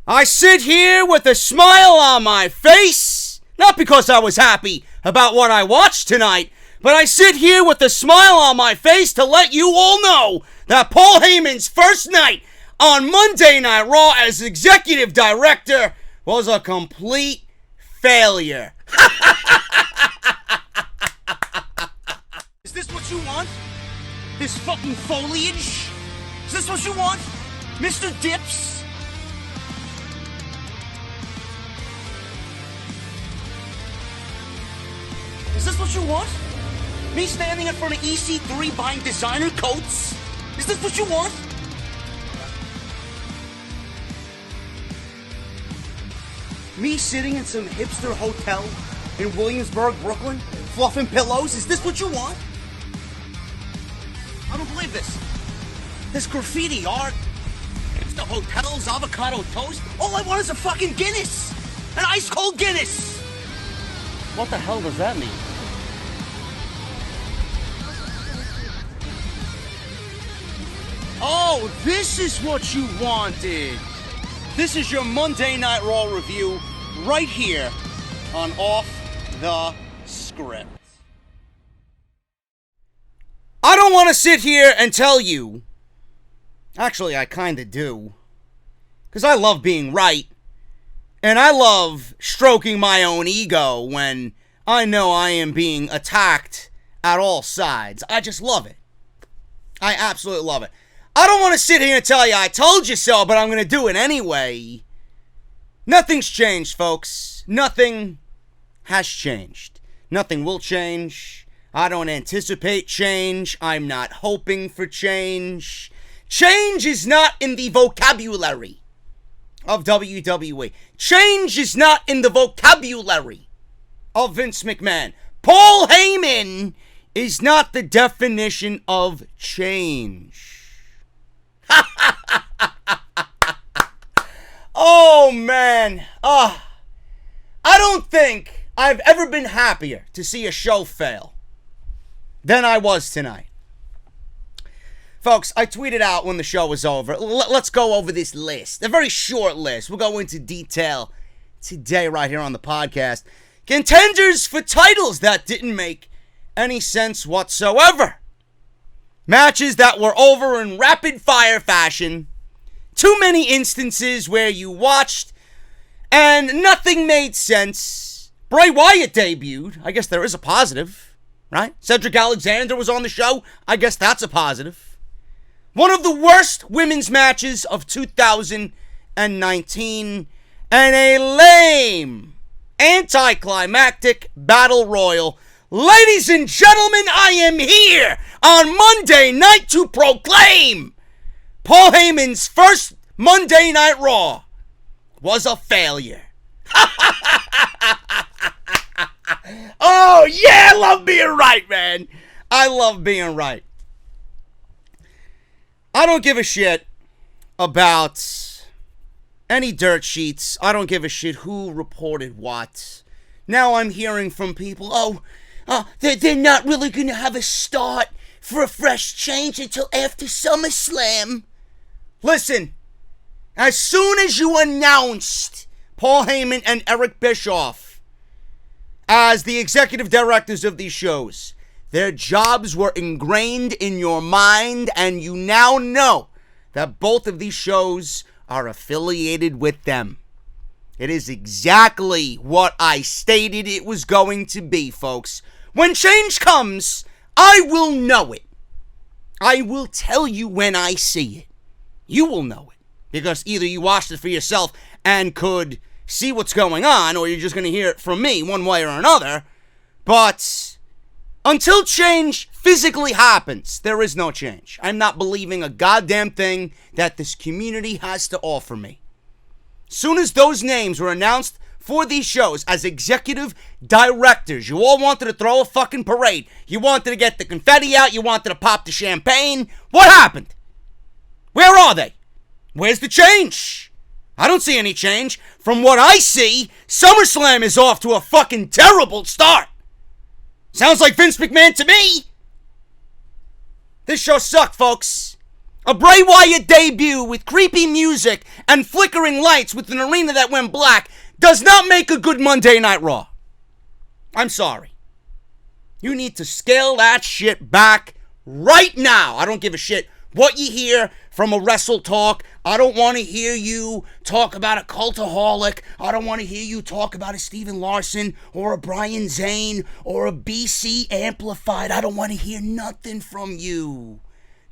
I sit here with a smile on my face, not because I was happy about what I watched tonight, but I sit here with a smile on my face to let you all know that Paul Heyman's first night on Monday Night Raw as executive director was a complete failure. Is this what you want? This fucking foliage? Is this what you want? Mr. Dips? Is this what you want? Me standing in front of EC3 buying designer coats? Is this what you want? Me sitting in some hipster hotel in Williamsburg, Brooklyn, fluffing pillows? Is this what you want? I don't believe this. This graffiti art, hipster hotels, avocado toast. All I want is a fucking Guinness. An ice cold Guinness. What the hell does that mean? Oh, this is what you wanted. This is your Monday Night Raw review right here on Off the Script. I don't want to sit here and tell you. Actually, I kind of do. Because I love being right. And I love stroking my own ego when I know I am being attacked at all sides. I just love it. I absolutely love it. I don't want to sit here and tell you I told you so, but I'm going to do it anyway. Nothing's changed, folks. Nothing has changed. Nothing will change. I don't anticipate change. I'm not hoping for change. Change is not in the vocabulary of WWE. Change is not in the vocabulary of Vince McMahon. Paul Heyman is not the definition of change. Oh, man. I don't think I've ever been happier to see a show fail than I was tonight. Folks, I tweeted out when the show was over. Let's go over this list. A very short list. We'll go into detail today right here on the podcast. Contenders for titles that didn't make any sense whatsoever. Matches that were over in rapid-fire fashion. Too many instances where you watched and nothing made sense. Bray Wyatt debuted. I guess there is a positive, right? Cedric Alexander was on the show. I guess that's a positive. One of the worst women's matches of 2019. And a lame, anticlimactic battle royal. Ladies and gentlemen, I am here on Monday night to proclaim Paul Heyman's first Monday Night Raw was a failure. Oh, yeah, I love being right, man. I love being right. I don't give a shit about any dirt sheets. I don't give a shit who reported what. Now I'm hearing from people, they're not really going to have a start for a fresh change until after SummerSlam. Listen, as soon as you announced Paul Heyman and Eric Bischoff as the executive directors of these shows, their jobs were ingrained in your mind, and you now know that both of these shows are affiliated with them. It is exactly what I stated it was going to be, folks. When change comes, I will know it. I will tell you when I see it. You will know it. Because either you watched it for yourself and could see what's going on, or you're just going to hear it from me one way or another. But until change physically happens, there is no change. I'm not believing a goddamn thing that this community has to offer me. Soon as those names were announced for these shows as executive directors, you all wanted to throw a fucking parade. You wanted to get the confetti out. You wanted to pop the champagne. What happened? Where are they? Where's the change? I don't see any change. From what I see, SummerSlam is off to a fucking terrible start. Sounds like Vince McMahon to me. This show sucked, folks. A Bray Wyatt debut with creepy music and flickering lights with an arena that went black does not make a good Monday Night Raw. I'm sorry. You need to scale that shit back right now. I don't give a shit what you hear from a Wrestle Talk. I don't want to hear you talk about a Cultaholic. I don't want to hear you talk about a Steven Larson or a Brian Zane or a BC Amplified. I don't want to hear nothing from you.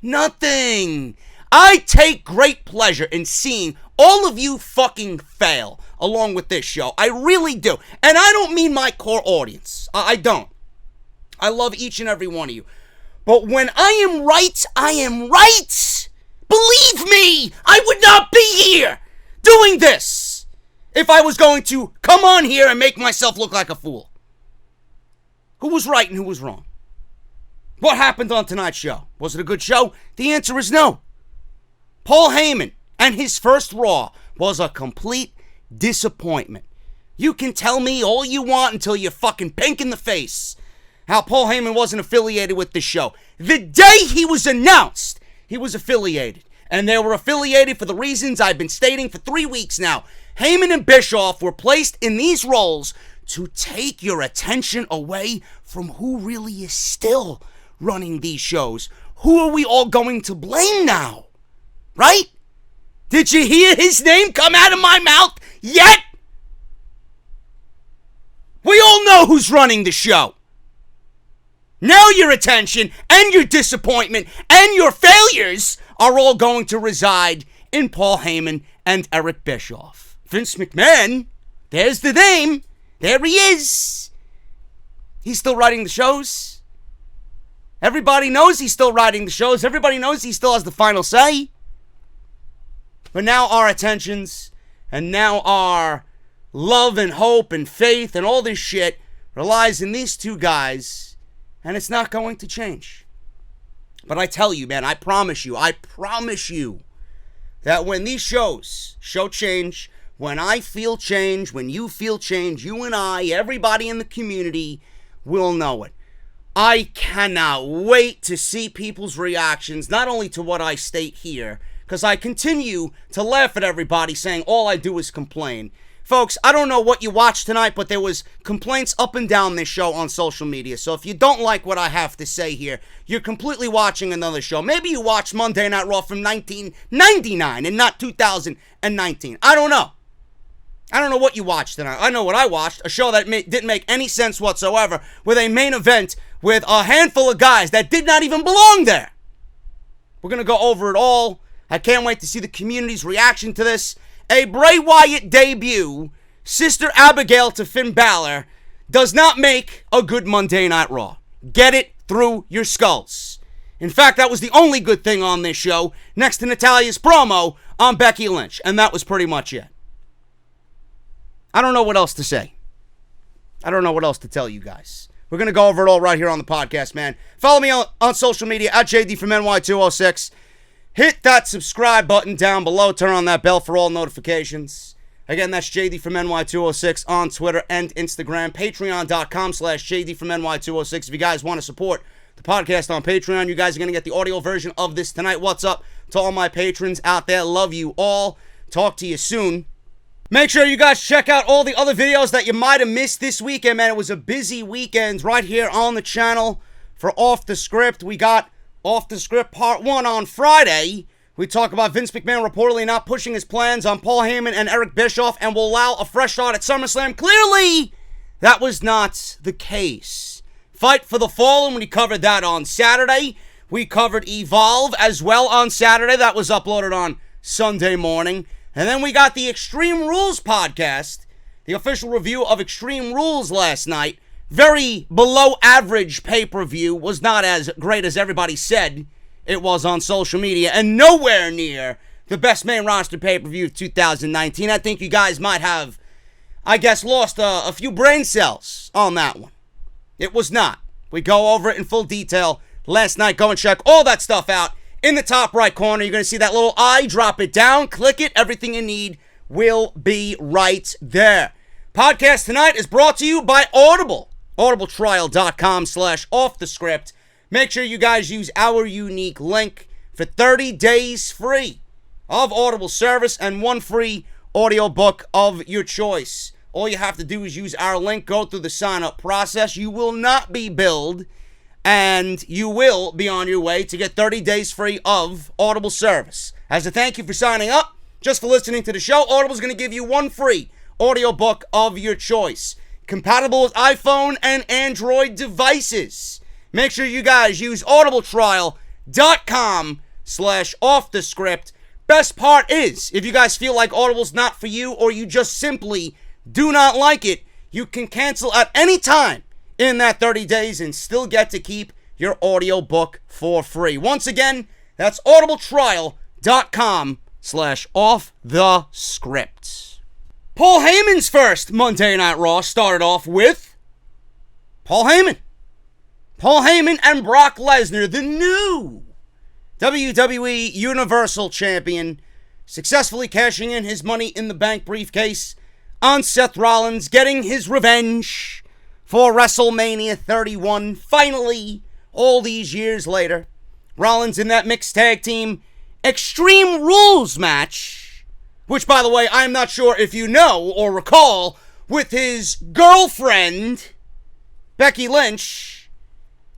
Nothing. I take great pleasure in seeing all of you fucking fail along with this show. I really do. And I don't mean my core audience. I don't. I love each and every one of you. But when I am right, I am right. Believe me, I would not be here doing this if I was going to come on here and make myself look like a fool. Who was right and who was wrong? What happened on tonight's show? Was it a good show? The answer is no. Paul Heyman and his first Raw was a complete disappointment. You can tell me all you want until you're fucking pink in the face how Paul Heyman wasn't affiliated with this show. The day he was announced, he was affiliated. And they were affiliated for the reasons I've been stating for 3 weeks now. Heyman and Bischoff were placed in these roles to take your attention away from who really is still running these shows. Who are we all going to blame now? Right? Did you hear his name come out of my mouth yet? We all know who's running the show. Now your attention and your disappointment and your failures are all going to reside in Paul Heyman and Eric Bischoff. Vince McMahon, there's the name. There he is. He's still writing the shows. Everybody knows he's still writing the shows. Everybody knows he still has the final say. But now our attentions and now our love and hope and faith and all this shit relies in these two guys. And it's not going to change. But I tell you, man, I promise you that when these shows show change, when I feel change, when you feel change, you and I, everybody in the community will know it. I cannot wait to see people's reactions, not only to what I state here, because I continue to laugh at everybody saying all I do is complain. Folks, I don't know what you watched tonight, but there was complaints up and down this show on social media. So if you don't like what I have to say here, you're completely watching another show. Maybe you watched Monday Night Raw from 1999 and not 2019. I don't know. I don't know what you watched tonight. I know what I watched. A show that didn't make any sense whatsoever, with a main event with a handful of guys that did not even belong there. We're going to go over it all. I can't wait to see the community's reaction to this. A Bray Wyatt debut, Sister Abigail to Finn Balor, does not make a good Monday Night Raw. Get it through your skulls. In fact, that was the only good thing on this show, next to Natalia's promo on Becky Lynch. And that was pretty much it. I don't know what else to say. I don't know what else to tell you guys. We're going to go over it all right here on the podcast, man. Follow me on social media at JD from NY206. Hit that subscribe button down below. Turn on that bell for all notifications. Again, that's JD from NY206 on Twitter and Instagram. Patreon.com/JD from NY206. If you guys want to support the podcast on Patreon, you guys are going to get the audio version of this tonight. What's up to all my patrons out there? Love you all. Talk to you soon. Make sure you guys check out all the other videos that you might have missed this weekend, man. It was a busy weekend right here on the channel for Off the Script. We got Off the Script Part 1 on Friday. We talk about Vince McMahon reportedly not pushing his plans on Paul Heyman and Eric Bischoff and will allow a fresh start at SummerSlam. Clearly, that was not the case. Fight for the Fallen, we covered that on Saturday. We covered Evolve as well on Saturday. That was uploaded on Sunday morning. And then we got the Extreme Rules podcast, the official review of Extreme Rules last night. Very below average pay-per-view, was not as great as everybody said it was on social media, and nowhere near the best main roster pay-per-view of 2019. I think you guys might have, I guess, lost a few brain cells on that one. It was not. We go over it in full detail last night. Go and check all that stuff out in the top right corner. You're going to see that little eye. Drop it down, click it. Everything you need will be right there. Podcast tonight is brought to you by Audible. audibletrial.com/offthescript. Make sure you guys use our unique link for 30 days free of Audible service and 1 free audiobook of your choice. All you have to do is use our link, go through the sign-up process. You will not be billed, and you will be on your way to get 30 days free of Audible service. As a thank you for signing up, just for listening to the show, Audible's going to give you 1 free audiobook of your choice. Compatible with iPhone and Android devices. Make sure you guys use audibletrial.com/offthescript. Best part is, if you guys feel like Audible's not for you or you just simply do not like it, you can cancel at any time in that 30 days and still get to keep your audiobook for free. Once again, that's audibletrial.com/offthescript. Paul Heyman's first Monday Night Raw started off with Paul Heyman. Paul Heyman and Brock Lesnar, the new WWE Universal Champion, successfully cashing in his Money in the Bank briefcase on Seth Rollins, getting his revenge for WrestleMania 31. Finally, all these years later, Rollins in that mixed tag team Extreme Rules match, which, by the way, I'm not sure if you know or recall, with his girlfriend, Becky Lynch.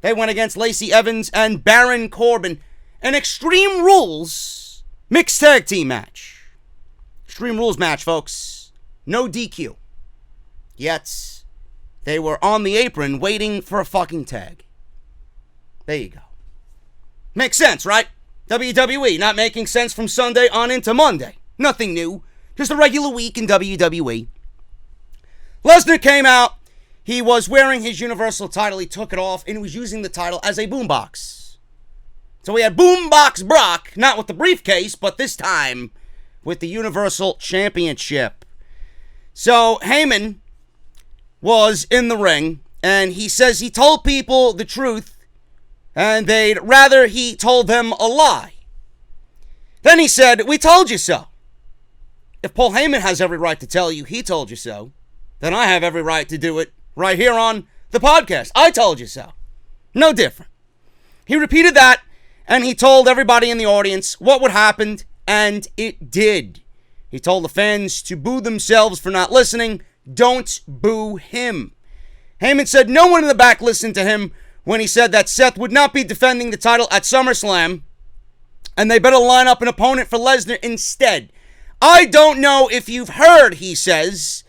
They went against Lacey Evans and Baron Corbin. An Extreme Rules mixed tag team match. Extreme Rules match, folks. No DQ. Yet, they were on the apron waiting for a fucking tag. There you go. Makes sense, right? WWE not making sense from Sunday on into Monday. Nothing new. Just a regular week in WWE. Lesnar came out. He was wearing his Universal title. He took it off and he was using the title as a boombox. So we had Boombox Brock, not with the briefcase, but this time with the Universal Championship. So Heyman was in the ring and he says he told people the truth and they'd rather he told them a lie. Then he said, "We told you so." If Paul Heyman has every right to tell you he told you so, then I have every right to do it right here on the podcast. I told you so. No different. He repeated that, and he told everybody in the audience what would happen, and it did. He told the fans to boo themselves for not listening. Don't boo him. Heyman said no one in the back listened to him when he said that Seth would not be defending the title at SummerSlam, and they better line up an opponent for Lesnar instead. I don't know if you've heard, he says,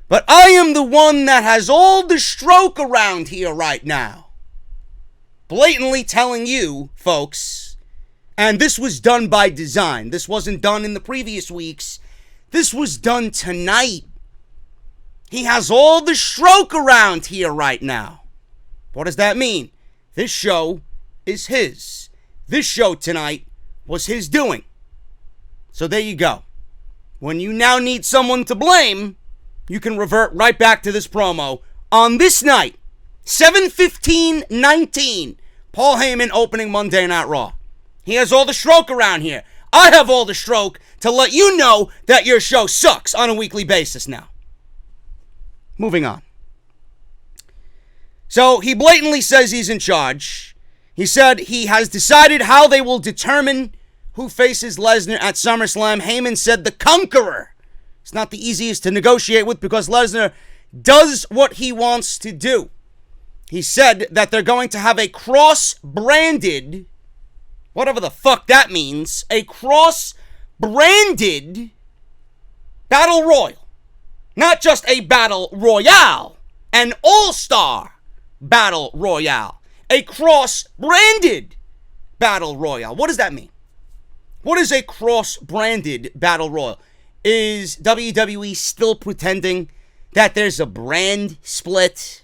but I am the one that has all the stroke around here right now. Blatantly telling you, folks, and this was done by design. This wasn't done in the previous weeks. This was done tonight. He has all the stroke around here right now. What does that mean? This show is his. This show tonight was his doing. So there you go. When you now need someone to blame, you can revert right back to this promo. On this night, 7/15/19, Paul Heyman opening Monday Night Raw. He has all the stroke around here. I have all the stroke to let you know that your show sucks on a weekly basis now. Moving on. So he blatantly says he's in charge. He said he has decided how they will determine who faces Lesnar at SummerSlam. Heyman said the Conqueror. It's not the easiest to negotiate with because Lesnar does what he wants to do. He said that they're going to have a cross-branded, whatever the fuck that means, a cross-branded Battle Royal. Not just a Battle Royale, an All-Star Battle Royale. A cross-branded Battle Royale. What does that mean? What is a cross-branded Battle Royal? Is WWE still pretending that there's a brand split?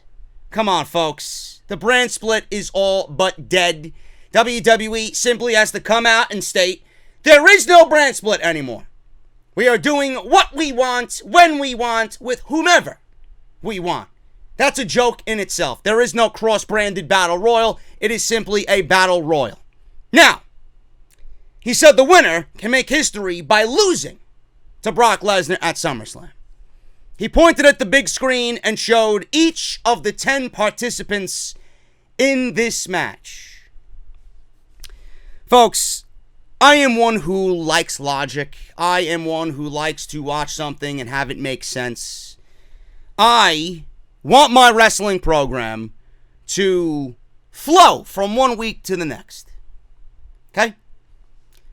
Come on, folks. The brand split is all but dead. WWE simply has to come out and state, there is no brand split anymore. We are doing what we want, when we want, with whomever we want. That's a joke in itself. There is no cross-branded Battle Royal. It is simply a Battle Royal. Now, he said the winner can make history by losing to Brock Lesnar at SummerSlam. He pointed at the big screen and showed each of the 10 participants in this match. Folks, I am one who likes logic. I am one who likes to watch something and have it make sense. I want my wrestling program to flow from one week to the next. Okay?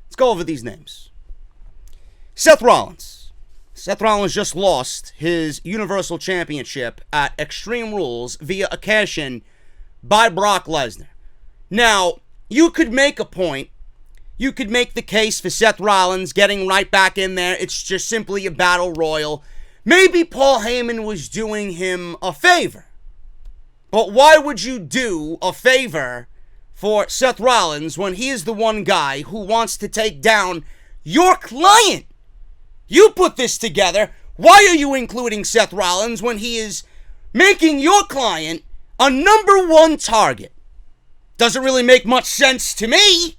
Let's go over these names. Seth Rollins. Seth Rollins just lost his Universal Championship at Extreme Rules via a cash-in by Brock Lesnar. Now, you could make a point. You could make the case for Seth Rollins getting right back in there. It's just simply a battle royal. Maybe Paul Heyman was doing him a favor. But why would you do a favor for Seth Rollins when he is the one guy who wants to take down your client? You put this together. Why are you including Seth Rollins when he is making your client a number one target? Doesn't really make much sense to me.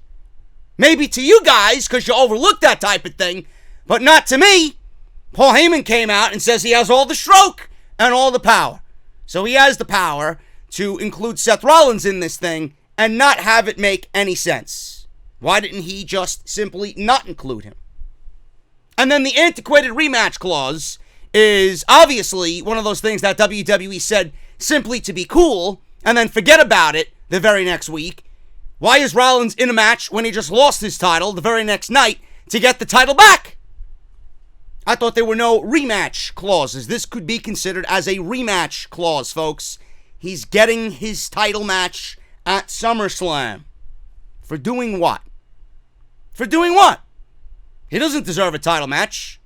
Maybe to you guys, because you overlook that type of thing, but not to me. Paul Heyman came out and says he has all the stroke and all the power. So he has the power to include Seth Rollins in this thing and not have it make any sense. Why didn't he just simply not include him? And then the antiquated rematch clause is obviously one of those things that WWE said simply to be cool and then forget about it the very next week. Why is Rollins in a match when he just lost his title the very next night to get the title back? I thought there were no rematch clauses. This could be considered as a rematch clause, folks. He's getting his title match at SummerSlam. For doing what? For doing what? He doesn't deserve a title match.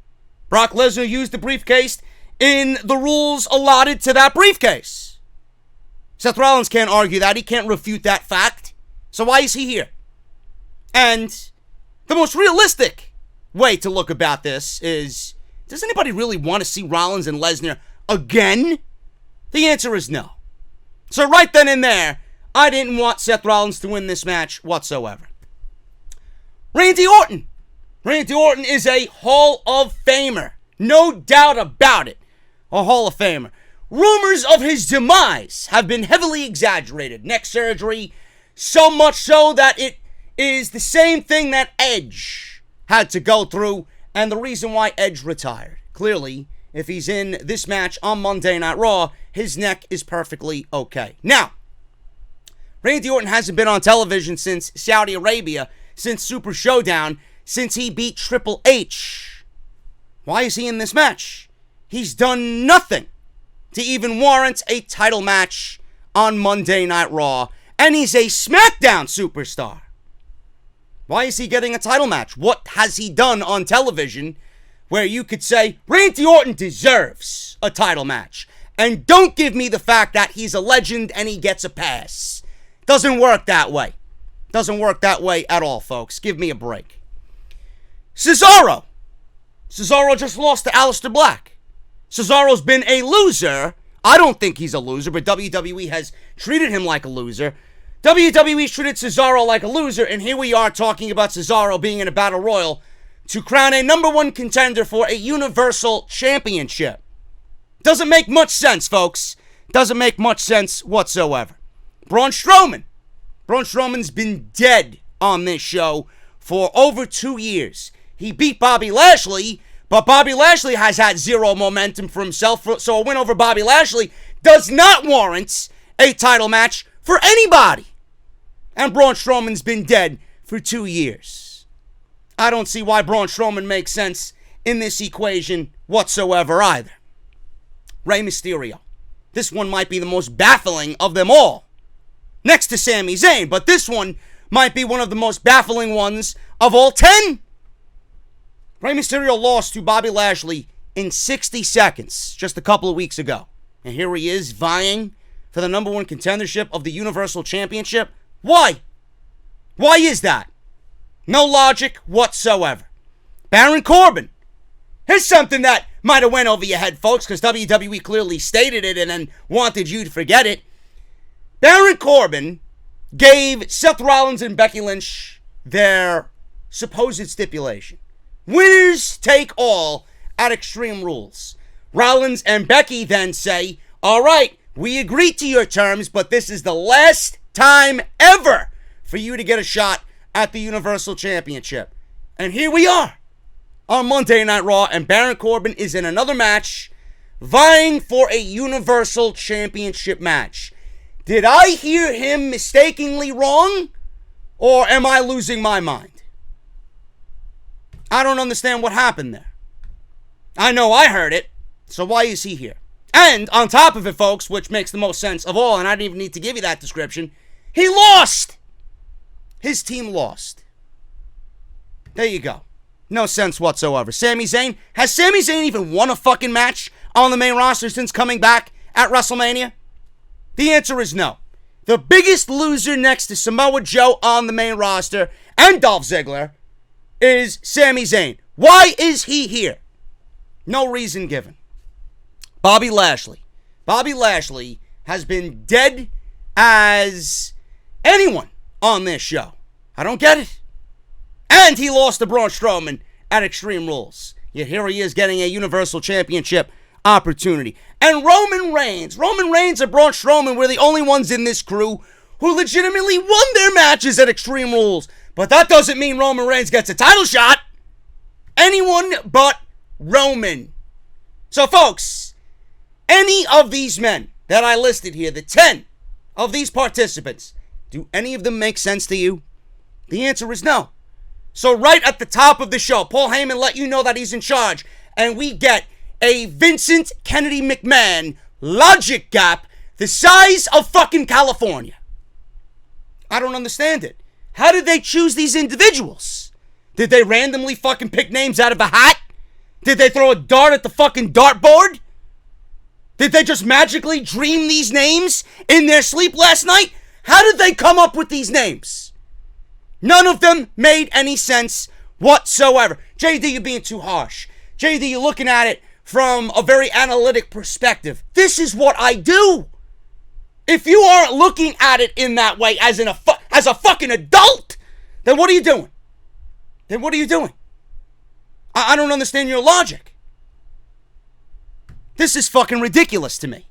Brock Lesnar used the briefcase in the rules allotted to that briefcase. Seth Rollins can't argue that. He can't refute that fact. So why is he here? And the most realistic way to look about this is, does anybody really want to see Rollins and Lesnar again? The answer is no. So right then and there, I didn't want Seth Rollins to win this match whatsoever. Randy Orton. Randy Orton is a Hall of Famer. No doubt about it. A Hall of Famer. Rumors of his demise have been heavily exaggerated. Neck surgery, so much so that it is the same thing that Edge had to go through, and the reason why Edge retired. Clearly, if he's in this match on Monday Night Raw, his neck is perfectly okay. Now, Randy Orton hasn't been on television since Saudi Arabia, since Super Showdown, since he beat Triple H. Why is he in this match? He's done nothing to even warrant a title match on Monday Night Raw, and he's a SmackDown superstar. Why is he getting a title match? What has he done on television where you could say, Randy Orton deserves a title match? And don't give me the fact that he's a legend and he gets a pass. Doesn't work that way. Doesn't work that way at all, folks. Give me a break. Cesaro. Cesaro just lost to Aleister Black. Cesaro's been a loser. I don't think he's a loser, but WWE has treated him like a loser. WWE treated Cesaro like a loser, and here we are talking about Cesaro being in a battle royal to crown a number one contender for a Universal Championship. Doesn't make much sense, folks. Doesn't make much sense whatsoever. Braun Strowman. Braun Strowman's been dead on this show for over 2 years. He beat Bobby Lashley, but Bobby Lashley has had zero momentum for himself, so a win over Bobby Lashley does not warrant a title match for anybody. And Braun Strowman's been dead for 2 years. I don't see why Braun Strowman makes sense in this equation whatsoever either. Rey Mysterio. This one might be the most baffling of them all. Next to Sami Zayn, but this one might be one of the most baffling ones of all 10. Rey Mysterio lost to Bobby Lashley in 60 seconds just a couple of weeks ago. And here he is vying for the number one contendership of the Universal Championship. Why? Why is that? No logic whatsoever. Baron Corbin. Here's something that might have went over your head, folks, because WWE clearly stated it and then wanted you to forget it. Baron Corbin gave Seth Rollins and Becky Lynch their supposed stipulation. Winners take all at Extreme Rules. Rollins and Becky then say, all right, we agreed to your terms, but this is the last time ever for you to get a shot at the Universal Championship. And here we are on Monday Night Raw, and Baron Corbin is in another match vying for a Universal Championship match. Did I hear him mistakenly wrong, or am I losing my mind? I don't understand what happened there. I know I heard it, so why is he here? And on top of it, folks, which makes the most sense of all, and I didn't even need to give you that description, he lost! His team lost. There you go. No sense whatsoever. Sami Zayn, has Sami Zayn even won a fucking match on the main roster since coming back at WrestleMania? The answer is no. The biggest loser next to Samoa Joe on the main roster and Dolph Ziggler is Sami Zayn. Why is he here? No reason given. Bobby Lashley. Bobby Lashley has been dead as anyone on this show. I don't get it. And he lost to Braun Strowman at Extreme Rules. Yet here he is getting a Universal Championship opportunity. And Roman Reigns and Braun Strowman were the only ones in this crew who legitimately won their matches at Extreme Rules. But that doesn't mean Roman Reigns gets a title shot. Anyone but Roman. So folks, any of these men that I listed here, the 10 of these participants, do any of them make sense to you? The answer is no. So right at the top of the show, Paul Heyman let you know that he's in charge. And we get a Vincent Kennedy McMahon logic gap the size of fucking California. I don't understand it. How did they choose these individuals? Did they randomly fucking pick names out of a hat? Did they throw a dart at the fucking dartboard? Did they just magically dream these names in their sleep last night? How did they come up with these names? None of them made any sense whatsoever. JD, you're being too harsh. JD, you're looking at it from a very analytic perspective. This is what I do. If you aren't looking at it in that way as a fucking adult, then what are you doing? I don't understand your logic. This is fucking ridiculous to me.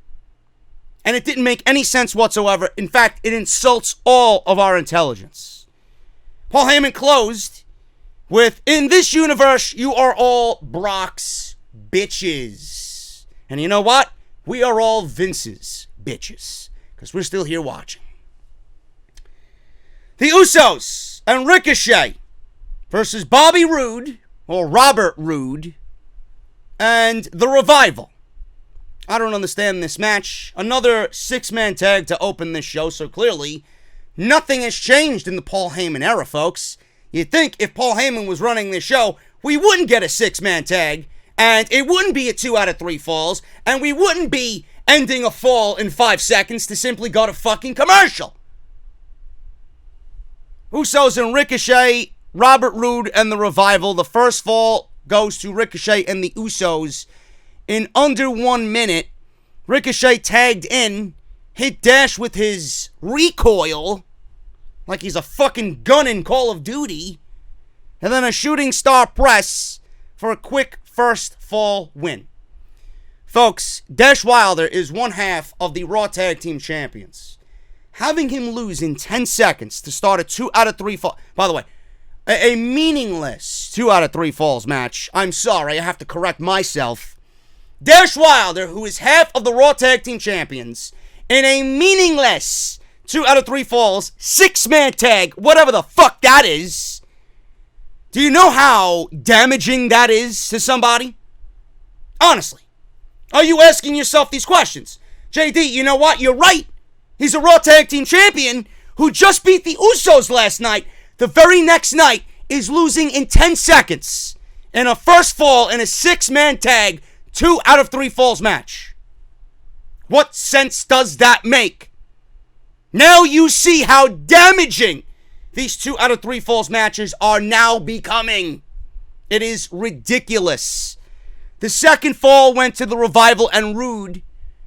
And it didn't make any sense whatsoever. In fact, it insults all of our intelligence. Paul Heyman closed with, in this universe, you are all Brock's bitches. And you know what? We are all Vince's bitches. Because we're still here watching. The Usos and Ricochet versus Bobby Roode, or Robert Roode, and The Revival. I don't understand this match. Another 6-man tag to open this show, so clearly nothing has changed in the Paul Heyman era, folks. You'd think if Paul Heyman was running this show, we wouldn't get a 6-man tag, and it wouldn't be a 2 out of 3 falls, and we wouldn't be ending a fall in 5 seconds to simply go to fucking commercial. Usos and Ricochet, Robert Roode and The Revival. The first fall goes to Ricochet and the Usos. In under 1 minute, Ricochet tagged in, hit Dash with his recoil, like he's a fucking gun in Call of Duty, and then a shooting star press for a quick first fall win. Folks, Dash Wilder is one half of the Raw Tag Team Champions. Having him lose in 10 seconds to start a 2 out of 3 fall... By the way, a meaningless 2 out of 3 falls match. I'm sorry, I have to correct myself. Dash Wilder, who is half of the Raw Tag Team Champions, in a meaningless 2 out of 3 falls, 6-man tag, whatever the fuck that is. Do you know how damaging that is to somebody? Honestly. Are you asking yourself these questions? JD, you know what? You're right. He's a Raw Tag Team Champion who just beat the Usos last night. The very next night is losing in 10 seconds in a first fall in a 6-man tag, 2 out of 3 falls match. What sense does that make? Now you see how damaging these 2 out of 3 falls matches are now becoming. It is ridiculous. The second fall went to The Revival and Roode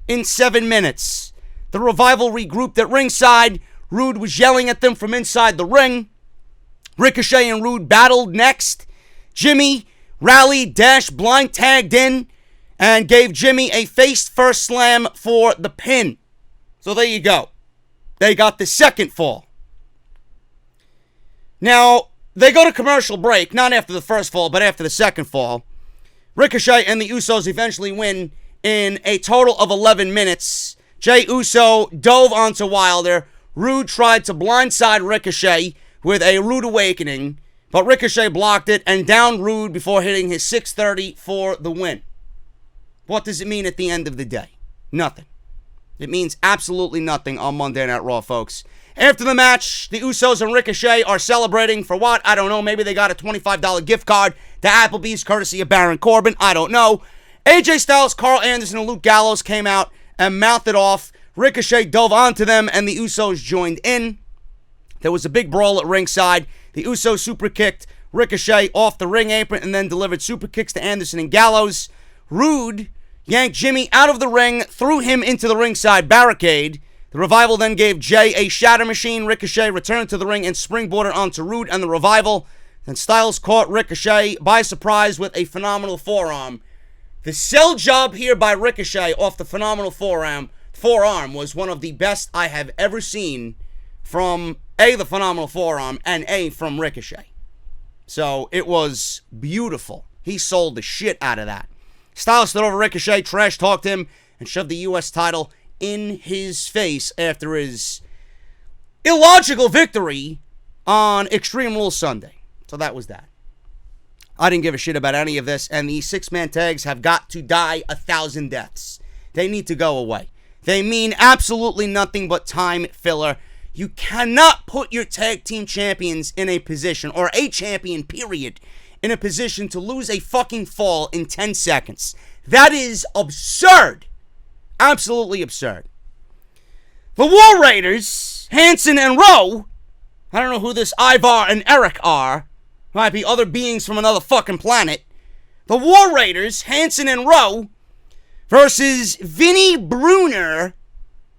in 7 minutes. The Revival regrouped at ringside. Roode was yelling at them from inside the ring. Ricochet and Roode battled next. Jimmy rallied, Dash blind tagged in, and gave Jimmy a face-first slam for the pin. So there you go. They got the second fall. Now, they go to commercial break, not after the first fall, but after the second fall. Ricochet and the Usos eventually win in a total of 11 minutes. Jey Uso dove onto Wilder. Rude tried to blindside Ricochet with a Rude Awakening, but Ricochet blocked it and downed Rude before hitting his 630 for the win. What does it mean at the end of the day? Nothing. It means absolutely nothing on Monday Night Raw, folks. After the match, the Usos and Ricochet are celebrating for what? I don't know. Maybe they got a $25 gift card to Applebee's courtesy of Baron Corbin. I don't know. AJ Styles, Carl Anderson, and Luke Gallows came out and mouthed it off. Ricochet dove onto them, and the Usos joined in. There was a big brawl at ringside. The Usos super kicked Ricochet off the ring apron and then delivered super kicks to Anderson and Gallows. Rude yanked Jimmy out of the ring, threw him into the ringside barricade. The Revival then gave Jay a shatter machine. Ricochet returned to the ring and springboarded onto Rude and the Revival. Then Styles caught Ricochet by surprise with a phenomenal forearm. The sell job here by Ricochet off the phenomenal forearm was one of the best I have ever seen from A, the phenomenal forearm, and A, from Ricochet. So it was beautiful. He sold the shit out of that. Styles stood over Ricochet, trash-talked him, and shoved the U.S. title in his face after his illogical victory on Extreme Rules Sunday. So that was that. I didn't give a shit about any of this, and these six-man tags have got to die 1,000 deaths. They need to go away. They mean absolutely nothing but time filler. You cannot put your tag team champions in a position, or a champion, period, in a position to lose a fucking fall in 10 seconds. That is absurd. Absolutely absurd. The War Raiders, Hanson and Rowe, I don't know who this Ivar and Eric are. Might be other beings from another fucking planet. The War Raiders, Hanson and Rowe, versus Vinnie Bruner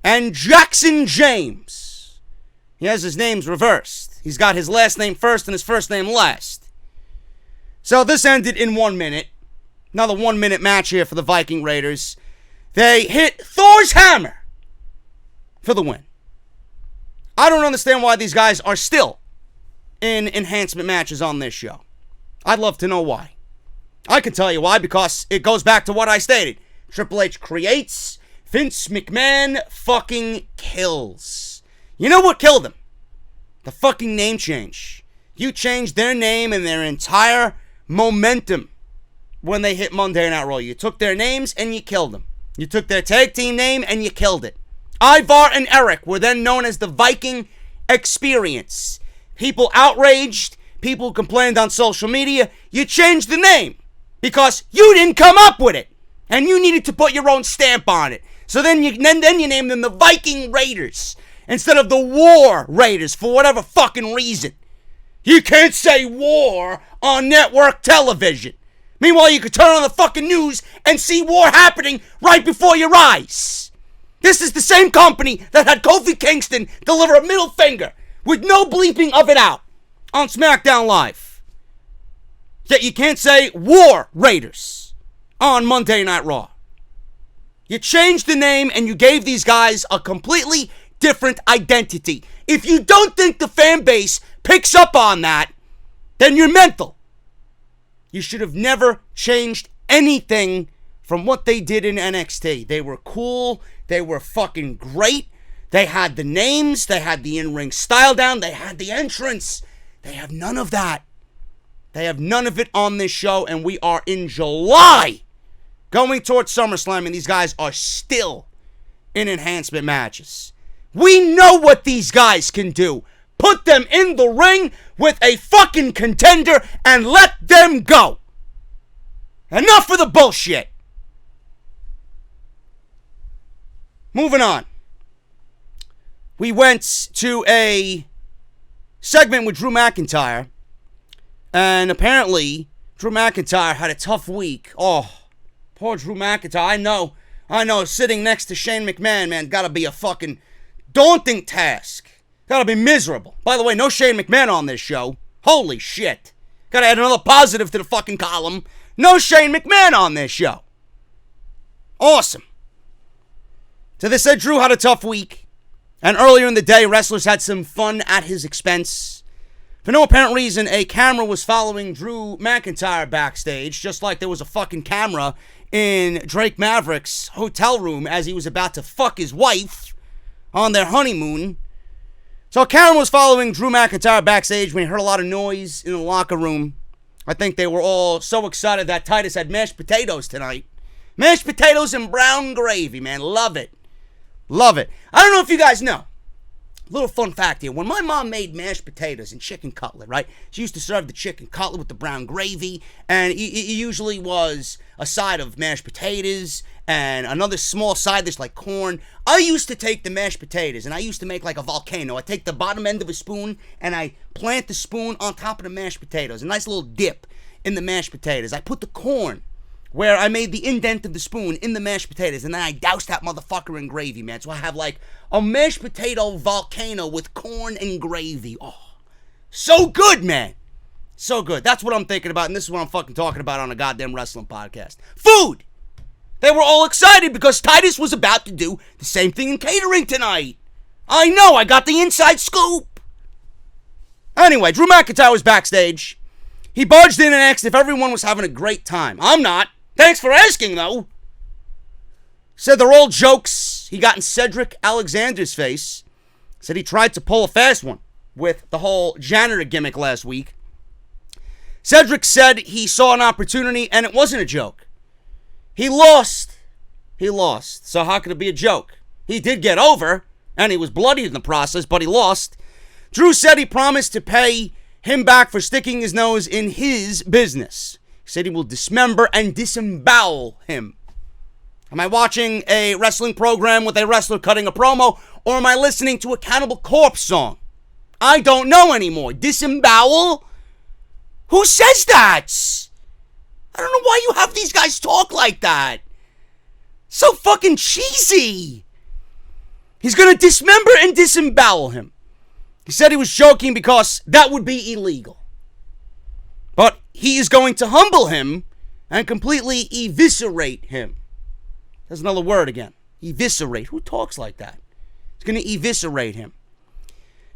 and Jackson James. He has his names reversed. He's got his last name first and his first name last. So this ended in 1 minute. Another 1 minute match here for the Viking Raiders. They hit Thor's hammer for the win. I don't understand why these guys are still in enhancement matches on this show. I'd love to know why. I can tell you why, because it goes back to what I stated. Triple H creates, Vince McMahon fucking kills. You know what killed him? The fucking name change. You changed their name and their entire momentum when they hit Monday Night Raw. You took their names and you killed them. You took their tag team name and you killed it. Ivar and Eric were then known as the Viking Experience. People outraged, people complained on social media. You changed the name because you didn't come up with it. And you needed to put your own stamp on it. So then you named them the Viking Raiders instead of the War Raiders for whatever fucking reason. You can't say war on network television. Meanwhile, you could turn on the fucking news and see war happening right before your eyes. This is the same company that had Kofi Kingston deliver a middle finger with no bleeping of it out on SmackDown Live. Yet you can't say War Raiders on Monday Night Raw. You changed the name and you gave these guys a completely different identity. If you don't think the fan base picks up on that, then you're mental. You should have never changed anything from what they did in NXT. They were cool. They were fucking great. They had the names. They had the in-ring style down. They had the entrance. They have none of that. They have none of it on this show, and we are in July going towards SummerSlam, and these guys are still in enhancement matches. We know what these guys can do. Put them in the ring with a fucking contender and let them go. Enough of the bullshit. Moving on. We went to a segment with Drew McIntyre, and apparently Drew McIntyre had a tough week. Oh, poor Drew McIntyre. I know, sitting next to Shane McMahon, man, gotta be a fucking daunting task. Gotta be miserable. By the way, no Shane McMahon on this show. Holy shit. Gotta add another positive to the fucking column. No Shane McMahon on this show. Awesome. So they said Drew had a tough week. And earlier in the day, wrestlers had some fun at his expense. For no apparent reason, a camera was following Drew McIntyre backstage, just like there was a fucking camera in Drake Maverick's hotel room as he was about to fuck his wife on their honeymoon. So a camera was following Drew McIntyre backstage when he heard a lot of noise in the locker room. I think they were all so excited that Titus had mashed potatoes tonight. Mashed potatoes and brown gravy, man. Love it. Love it. I don't know if you guys know. Little fun fact here. When my mom made mashed potatoes and chicken cutlet, right? She used to serve the chicken cutlet with the brown gravy. And it usually was a side of mashed potatoes and another small side dish like corn. I used to take the mashed potatoes and I used to make like a volcano. I take the bottom end of a spoon and I plant the spoon on top of the mashed potatoes. A nice little dip in the mashed potatoes. I put the corn where I made the indent of the spoon in the mashed potatoes, and then I doused that motherfucker in gravy, man. So I have like a mashed potato volcano with corn and gravy. Oh, so good, man. So good. That's what I'm thinking about, and this is what I'm fucking talking about on a goddamn wrestling podcast. Food! They were all excited because Titus was about to do the same thing in catering tonight. I know, I got the inside scoop. Anyway, Drew McIntyre was backstage. He barged in and asked if everyone was having a great time. I'm not. Thanks for asking, though. Said they're all jokes he got in Cedric Alexander's face. Said he tried to pull a fast one with the whole janitor gimmick last week. Cedric said he saw an opportunity and it wasn't a joke. He lost. He lost. So how could it be a joke? He did get over, and he was bloodied in the process, but he lost. Drew said he promised to pay him back for sticking his nose in his business. He said he will dismember and disembowel him. Am I watching a wrestling program with a wrestler cutting a promo, or am I listening to a Cannibal Corpse song? I don't know anymore. Disembowel? Who says that? I don't know why you have these guys talk like that. So fucking cheesy. He's going to dismember and disembowel him. He said he was joking because that would be illegal. But he is going to humble him and completely eviscerate him. There's another word again. Eviscerate. Who talks like that? He's going to eviscerate him.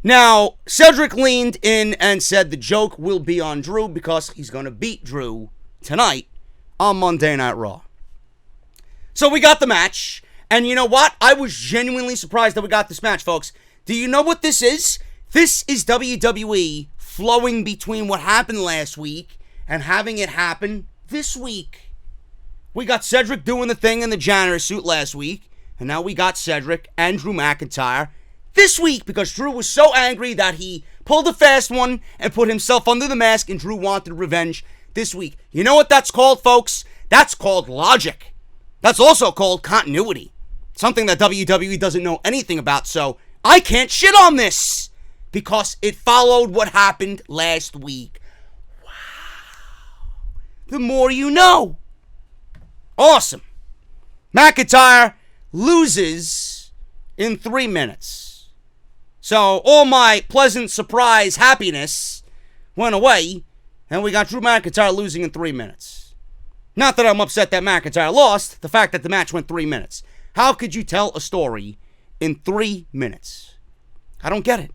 Now, Cedric leaned in and said the joke will be on Drew because he's going to beat Drew tonight on Monday Night Raw. So we got the match. And you know what? I was genuinely surprised that we got this match, folks. Do you know what this is? This is WWE flowing between what happened last week and having it happen this week. We got Cedric doing the thing in the janitor suit last week, and now we got Cedric and Drew McIntyre this week because Drew was so angry that he pulled a fast one and put himself under the mask, and Drew wanted revenge this week. You know what that's called, folks? That's called logic. That's also called continuity. Something that WWE doesn't know anything about, so I can't shit on this because it followed what happened last week. Wow. The more you know. Awesome. McIntyre loses in 3 minutes. So all my pleasant surprise happiness went away, and we got Drew McIntyre losing in 3 minutes. Not that I'm upset that McIntyre lost, the fact that the match went 3 minutes. How could you tell a story in 3 minutes? I don't get it.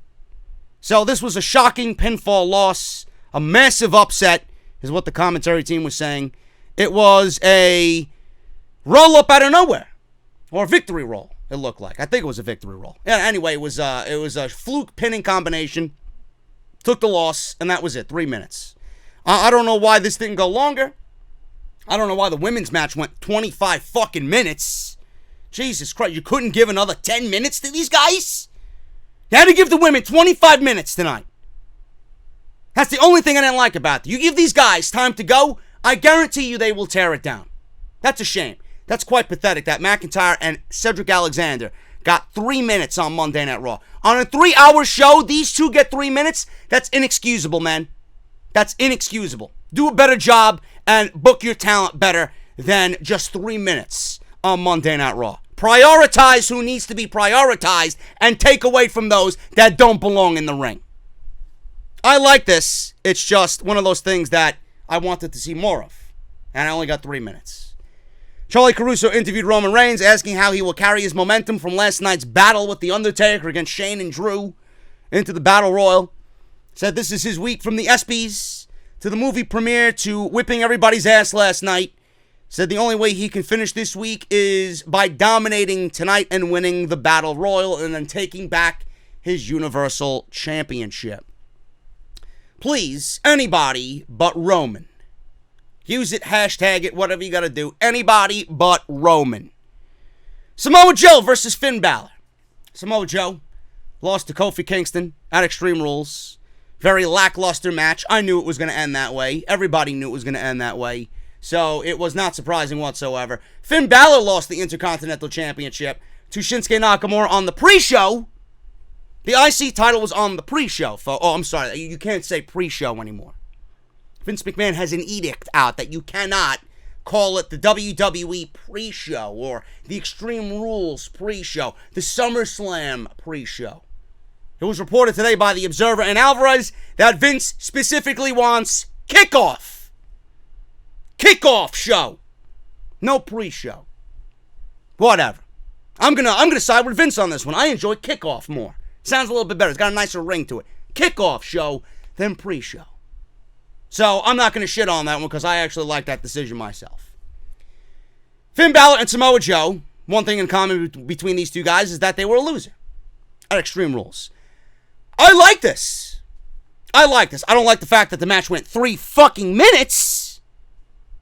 So this was a shocking pinfall loss, a massive upset, is what the commentary team was saying. It was a roll-up out of nowhere, or a victory roll, it looked like. I think it was a victory roll. Yeah, anyway, it was a fluke pinning combination. Took the loss, and that was it, 3 minutes. I don't know why this didn't go longer. I don't know why the women's match went 25 fucking minutes. Jesus Christ, you couldn't give another 10 minutes to these guys? You had to give the women 25 minutes tonight. That's the only thing I didn't like about it. You give these guys time to go, I guarantee you they will tear it down. That's a shame. That's quite pathetic that McIntyre and Cedric Alexander got 3 minutes on Monday Night Raw. On a 3-hour show, these two get 3 minutes? That's inexcusable, man. That's inexcusable. Do a better job and book your talent better than just 3 minutes on Monday Night Raw. Prioritize who needs to be prioritized and take away from those that don't belong in the ring. I like this. It's just one of those things that I wanted to see more of. And I only got 3 minutes. Charlie Caruso interviewed Roman Reigns, asking how he will carry his momentum from last night's battle with The Undertaker against Shane and Drew into the Battle Royal. Said this is his week from the ESPYs to the movie premiere to whipping everybody's ass last night. Said the only way he can finish this week is by dominating tonight and winning the Battle Royal and then taking back his Universal Championship. Please, anybody but Roman. Use it, hashtag it, whatever you gotta do. Anybody but Roman. Samoa Joe versus Finn Balor. Samoa Joe lost to Kofi Kingston at Extreme Rules. Very lackluster match. I knew it was going to end that way. Everybody knew it was going to end that way. So it was not surprising whatsoever. Finn Balor lost the Intercontinental Championship to Shinsuke Nakamura on the pre-show. The IC title was on the pre-show. Oh, I'm sorry. You can't say pre-show anymore. Vince McMahon has an edict out that you cannot call it the WWE pre-show or the Extreme Rules pre-show, the SummerSlam pre-show. It was reported today by The Observer and Alvarez that Vince specifically wants kickoff. Kickoff show. No pre-show. Whatever. I'm gonna side with Vince on this one. I enjoy kickoff more. Sounds a little bit better. It's got a nicer ring to it. Kickoff show than pre-show. So I'm not gonna shit on that one because I actually like that decision myself. Finn Balor and Samoa Joe, one thing in common between these two guys is that they were a loser at Extreme Rules. I like this. I don't like the fact that the match went 3 fucking minutes.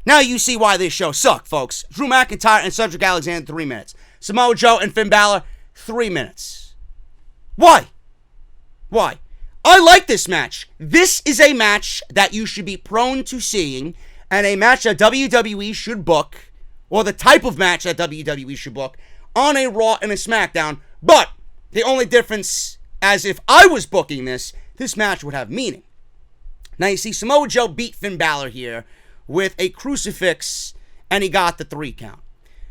Now you see why this show sucked, folks. Drew McIntyre and Cedric Alexander, 3 minutes. Samoa Joe and Finn Balor, 3 minutes. Why? I like this match. This is a match that you should be prone to seeing, and a match that WWE should book, or the type of match that WWE should book, on a Raw and a SmackDown. But the only difference, as if I was booking this match would have meaning. Now you see, Samoa Joe beat Finn Balor here with a crucifix, and he got the 3 count.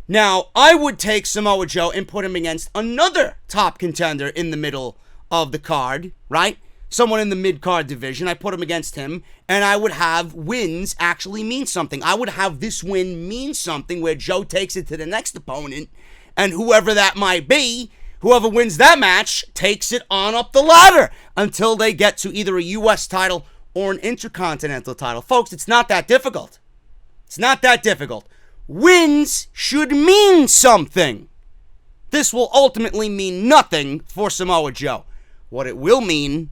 Now, I would take Samoa Joe and put him against another top contender in the middle of the card, right? Someone in the mid-card division. I put him against him, and I would have wins actually mean something. I would have this win mean something where Joe takes it to the next opponent, and whoever that might be, whoever wins that match takes it on up the ladder until they get to either a U.S. title or an Intercontinental title. Folks, it's not that difficult. It's not that difficult. Wins should mean something. This will ultimately mean nothing for Samoa Joe. What it will mean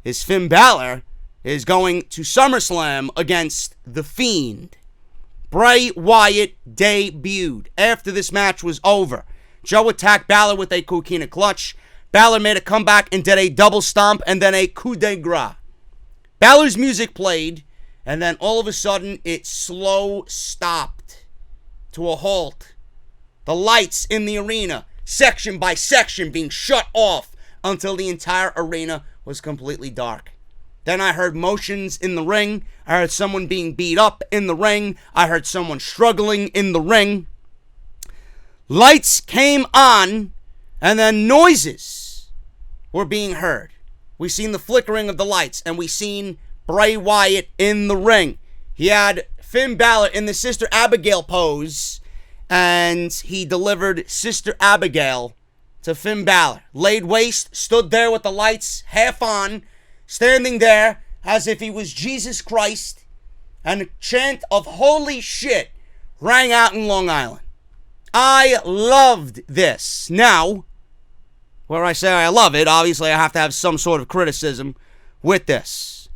is Finn Balor is going to SummerSlam against The Fiend. Bray Wyatt debuted after this match was over. Joe attacked Balor with a Coquina clutch. Balor made a comeback and did a double stomp and then a coup de grace. Balor's music played, and then all of a sudden it slow stopped to a halt. The lights in the arena, section by section, being shut off until the entire arena was completely dark. Then I heard motions in the ring. I heard someone being beat up in the ring. I heard someone struggling in the ring. Lights came on, and then noises were being heard. We seen the flickering of the lights, and we seen Bray Wyatt in the ring. He had Finn Balor in the Sister Abigail pose, and he delivered Sister Abigail to Finn Balor. Laid waist, stood there with the lights half on, standing there as if he was Jesus Christ, and a chant of holy shit rang out in Long Island. I loved this. Now, where I say I love it, obviously I have to have some sort of criticism with this.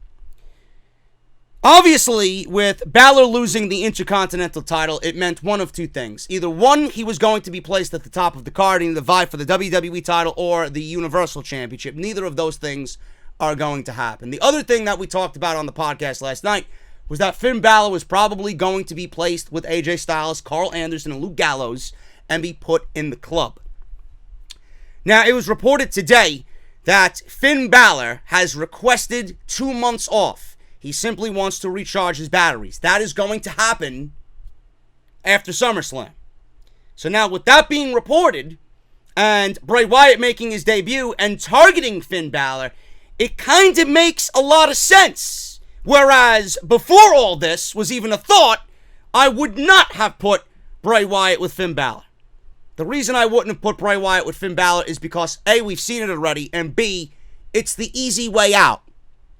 Obviously, with Balor losing the Intercontinental title, it meant one of two things. Either one, he was going to be placed at the top of the card in the vie for the WWE title or the Universal Championship. Neither of those things are going to happen. The other thing that we talked about on the podcast last night was that Finn Balor was probably going to be placed with AJ Styles, Carl Anderson, and Luke Gallows and be put in the club. Now, it was reported today that Finn Balor has requested 2 months off. He simply wants to recharge his batteries. That is going to happen after SummerSlam. So now, with that being reported, and Bray Wyatt making his debut and targeting Finn Balor, it kind of makes a lot of sense. Whereas, before all this was even a thought, I would not have put Bray Wyatt with Finn Balor. The reason I wouldn't have put Bray Wyatt with Finn Balor is because A, we've seen it already, and B, it's the easy way out.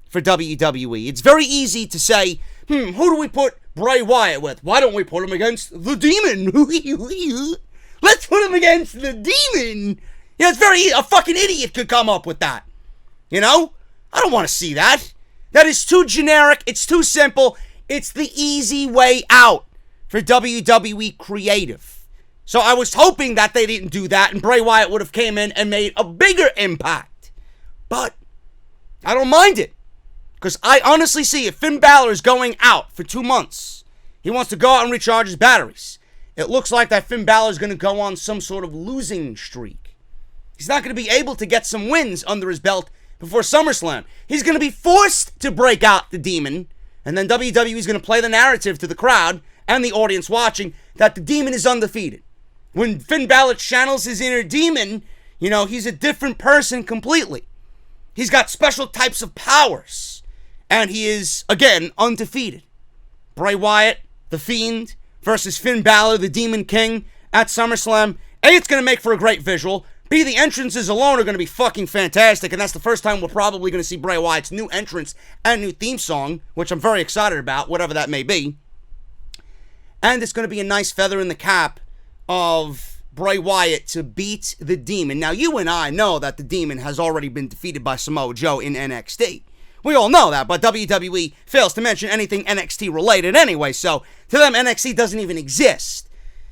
for WWE. It's very easy to say, who do we put Bray Wyatt with? Why don't we put him against the Demon? Let's put him against the Demon. You know, it's very easy. A fucking idiot could come up with that. You know? I don't want to see that. That is too generic. It's too simple. It's the easy way out for WWE creative. So I was hoping that they didn't do that and Bray Wyatt would have came in and made a bigger impact. But I don't mind it. Because I honestly see if Finn Balor is going out for 2 months, he wants to go out and recharge his batteries. It looks like that Finn Balor is going to go on some sort of losing streak. He's not going to be able to get some wins under his belt before SummerSlam. He's going to be forced to break out the Demon, and then WWE is going to play the narrative to the crowd and the audience watching that the Demon is undefeated. When Finn Balor channels his inner demon, you know, he's a different person completely. He's got special types of powers, and he is, again, undefeated. Bray Wyatt, The Fiend, versus Finn Balor, the Demon King, at SummerSlam. A, it's going to make for a great visual. B, the entrances alone are going to be fucking fantastic, and that's the first time we're probably going to see Bray Wyatt's new entrance and new theme song, which I'm very excited about, whatever that may be. And it's going to be a nice feather in the cap of Bray Wyatt to beat the Demon. Now, you and I know that the Demon has already been defeated by Samoa Joe in NXT. We all know that, but WWE fails to mention anything NXT related anyway, so to them, NXT doesn't even exist.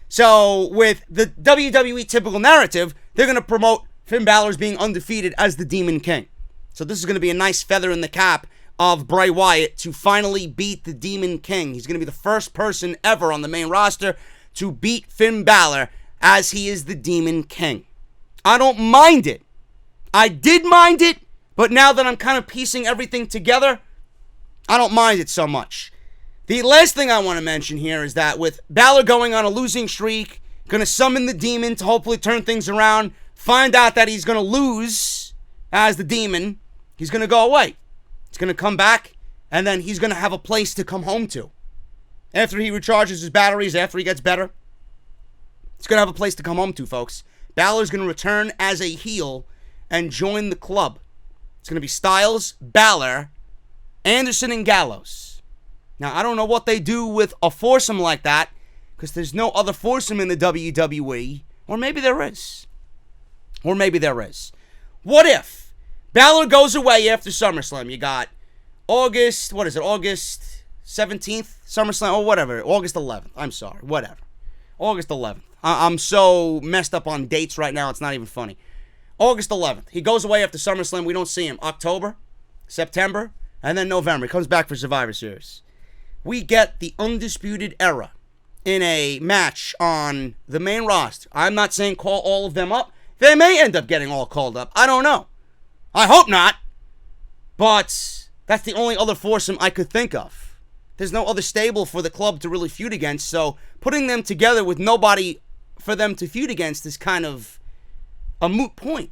So, with the WWE typical narrative, they're going to promote Finn Balor's being undefeated as the Demon King. So this is going to be a nice feather in the cap of Bray Wyatt to finally beat the Demon King. He's going to be the first person ever on the main roster to beat Finn Balor as he is the Demon King. I don't mind it. I did mind it, but now that I'm kind of piecing everything together, I don't mind it so much. The last thing I want to mention here is that with Balor going on a losing streak, going to summon the Demon to hopefully turn things around, find out that he's going to lose as the Demon, he's going to go away. He's going to come back, and then he's going to have a place to come home to. After he recharges his batteries, after he gets better, he's going to have a place to come home to, folks. Balor's going to return as a heel and join the club. It's going to be Styles, Balor, Anderson, and Gallows. Now, I don't know what they do with a foursome like that, because there's no other foursome in the WWE. Or maybe there is. Or maybe there is. What if Balor goes away after SummerSlam? You got August 17th? SummerSlam, or whatever. August 11th. I'm sorry. Whatever. August 11th. I'm so messed up on dates right now, it's not even funny. August 11th. He goes away after SummerSlam. We don't see him. October, September, and then November. He comes back for Survivor Series. We get the Undisputed Era in a match on the main roster. I'm not saying call all of them up. They may end up getting all called up. I don't know. I hope not. But that's the only other foursome I could think of. There's no other stable for the club to really feud against, so putting them together with nobody for them to feud against is kind of a moot point.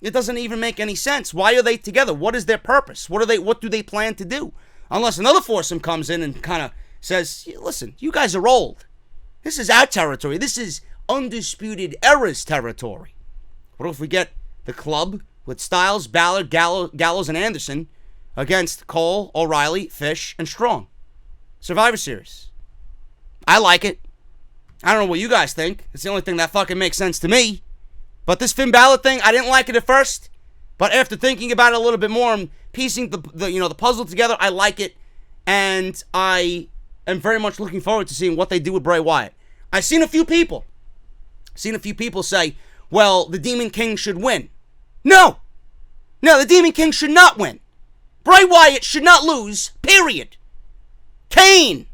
It doesn't even make any sense. Why are they together? What is their purpose? What do they plan to do? Unless another foursome comes in and kind of says, listen, you guys are old. This is our territory. This is Undisputed Era's territory. What if we get the club with Styles, Balor, Gallows, and Anderson against Cole, O'Reilly, Fish, and Strong? Survivor Series. I like it. I don't know what you guys think. It's the only thing that fucking makes sense to me. But this Finn Balor thing, I didn't like it at first. But after thinking about it a little bit more and piecing the puzzle together, I like it. And I am very much looking forward to seeing what they do with Bray Wyatt. I've seen a few people say, well, the Demon King should win. No, the Demon King should not win. Bray Wyatt should not lose, period. Kane,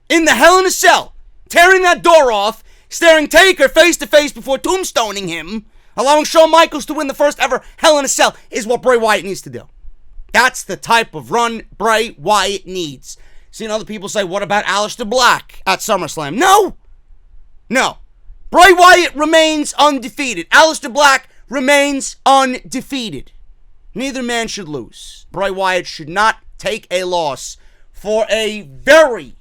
in the Hell in a Cell, tearing that door off, staring Taker face to face before tombstoning him, allowing Shawn Michaels to win the first ever Hell in a Cell, is what Bray Wyatt needs to do. That's the type of run Bray Wyatt needs. Seen other people say, what about Aleister Black at SummerSlam? No. Bray Wyatt remains undefeated. Aleister Black remains undefeated. Neither man should lose. Bray Wyatt should not take a loss for a very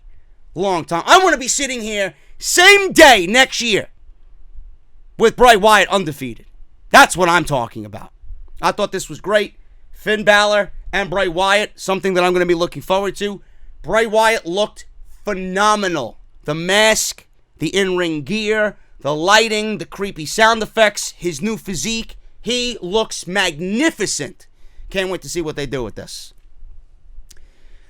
long time. I want to be sitting here same day next year with Bray Wyatt undefeated. That's what I'm talking about. I thought this was great. Finn Balor and Bray Wyatt, something that I'm going to be looking forward to. Bray Wyatt looked phenomenal. The mask, the in-ring gear, the lighting, the creepy sound effects, his new physique. He looks magnificent. Can't wait to see what they do with this.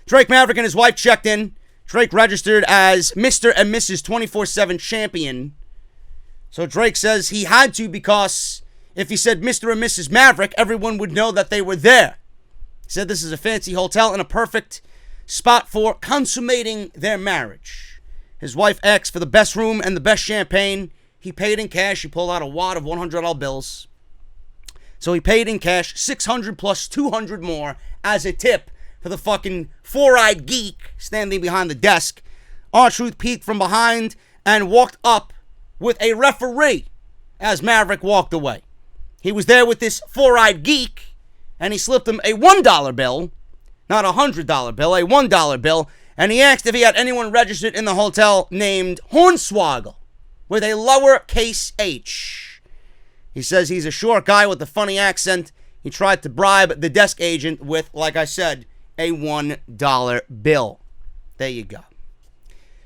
Drake Maverick and his wife checked in. Drake registered as Mr. and Mrs. 24/7 champion. So Drake says he had to because if he said Mr. and Mrs. Maverick, everyone would know that they were there. He said this is a fancy hotel and a perfect spot for consummating their marriage. His wife asked for the best room and the best champagne. He paid in cash. He pulled out a wad of $100 bills. So he paid in cash $600 plus $200 more as a tip for the fucking four-eyed geek standing behind the desk. R-Truth peeked from behind and walked up with a referee as Maverick walked away. He was there with this four-eyed geek, and he slipped him a $1 bill, not a $100 bill, a $1 bill, and he asked if he had anyone registered in the hotel named Hornswoggle with a lowercase h. He says he's a short guy with a funny accent. He tried to bribe the desk agent with, like I said, a $1 bill. There you go.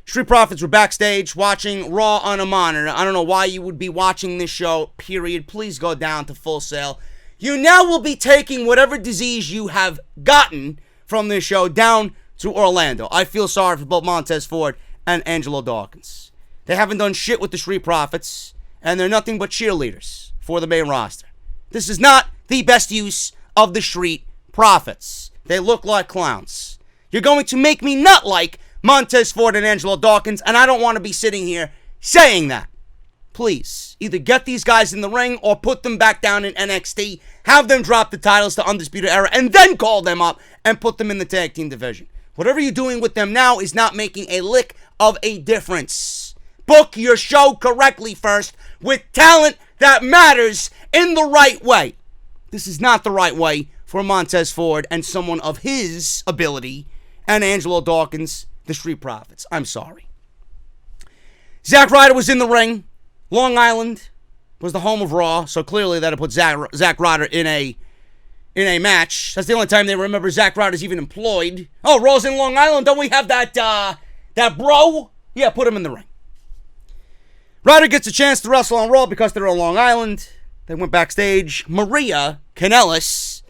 Street Profits were backstage watching Raw on a monitor. I don't know why you would be watching this show, period. Please go down to Full Sail. You now will be taking whatever disease you have gotten from this show down to Orlando. I feel sorry for both Montez Ford and Angelo Dawkins. They haven't done shit with the Street Profits, and they're nothing but cheerleaders for the main roster. This is not the best use of the Street Profits. They look like clowns. You're going to make me not like Montez Ford and Angelo Dawkins, and I don't want to be sitting here saying that. Please, either get these guys in the ring or put them back down in NXT, have them drop the titles to Undisputed Era, and then call them up and put them in the tag team division. Whatever you're doing with them now is not making a lick of a difference. Book your show correctly first with talent that matters in the right way. This is not the right way for Montez Ford and someone of his ability and Angelo Dawkins, the Street Profits. I'm sorry. Zack Ryder was in the ring. Long Island was the home of Raw, so clearly that put Zack Ryder in a match. That's the only time they remember Zack Ryder's even employed. Oh, Raw's in Long Island. Don't we have that bro? Yeah, put him in the ring. Ryder gets a chance to wrestle on Raw because they're on Long Island. They went backstage. Maria Kanellis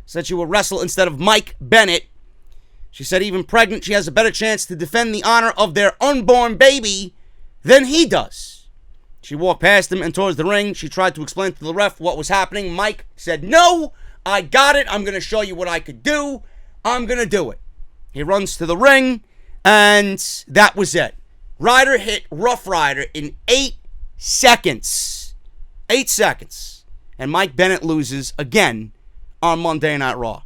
said she will wrestle instead of Mike Bennett. She said even pregnant, she has a better chance to defend the honor of their unborn baby than he does. She walked past him and towards the ring. She tried to explain to the ref what was happening. Mike said, "No, I got it. I'm going to show you what I could do. I'm going to do it." He runs to the ring, and that was it. Ryder hit Rough Ryder in 8 seconds. 8 seconds. And Mike Bennett loses again on Monday Night Raw.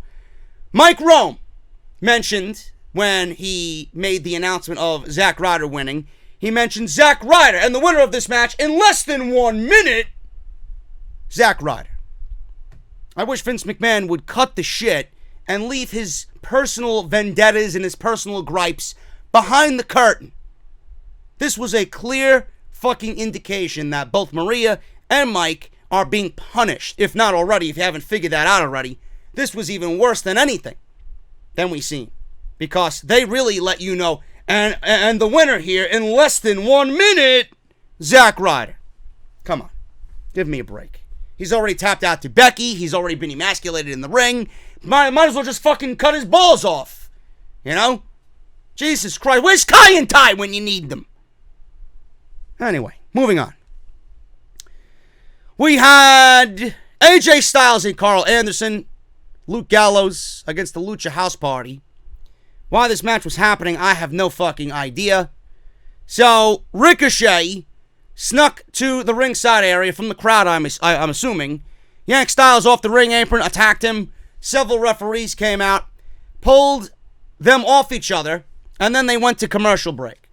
Mike Rome mentioned when he made the announcement of Zack Ryder winning, he mentioned Zack Ryder and the winner of this match in less than 1 minute, Zack Ryder. I wish Vince McMahon would cut the shit and leave his personal vendettas and his personal gripes behind the curtain. This was a clear fucking indication that both Maria and Mike are being punished. If not already, if you haven't figured that out already, this was even worse than anything than we've seen. Because they really let you know, and the winner here in less than 1 minute, Zack Ryder. Come on, give me a break. He's already tapped out to Becky. He's already been emasculated in the ring. Might as well just fucking cut his balls off. You know? Jesus Christ, where's Kai and Ty when you need them? Anyway, moving on. We had AJ Styles and Carl Anderson, Luke Gallows against the Lucha House Party. Why this match was happening, I have no fucking idea. So, Ricochet snuck to the ringside area from the crowd, I'm assuming. Yanked Styles off the ring apron, attacked him. Several referees came out, pulled them off each other, and then they went to commercial break.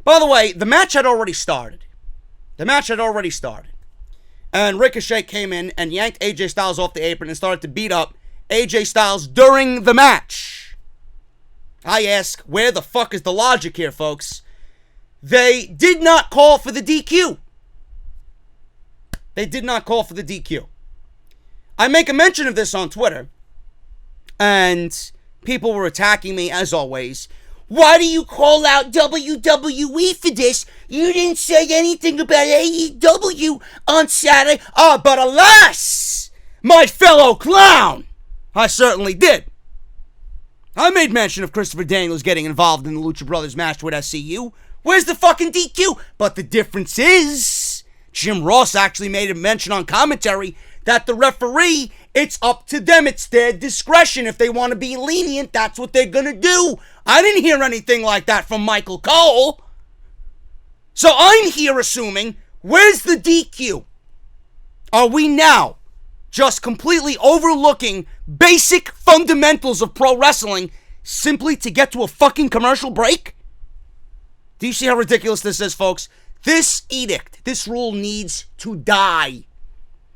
By the way, the match had already started. And Ricochet came in and yanked AJ Styles off the apron and started to beat up AJ Styles during the match. I ask, where the fuck is the logic here, folks? They did not call for the DQ. I make a mention of this on Twitter. And people were attacking me, as always. Why do you call out WWE for this? You didn't say anything about AEW on Saturday. Oh, but alas, my fellow clown, I certainly did. I made mention of Christopher Daniels getting involved in the Lucha Brothers match with SCU. Where's the fucking DQ? But the difference is, Jim Ross actually made a mention on commentary that the referee, it's up to them. It's their discretion. If they want to be lenient, that's what they're going to do. I didn't hear anything like that from Michael Cole. So I'm here assuming, where's the DQ? Are we now just completely overlooking basic fundamentals of pro wrestling simply to get to a fucking commercial break? Do you see how ridiculous this is, folks? This edict, this rule needs to die.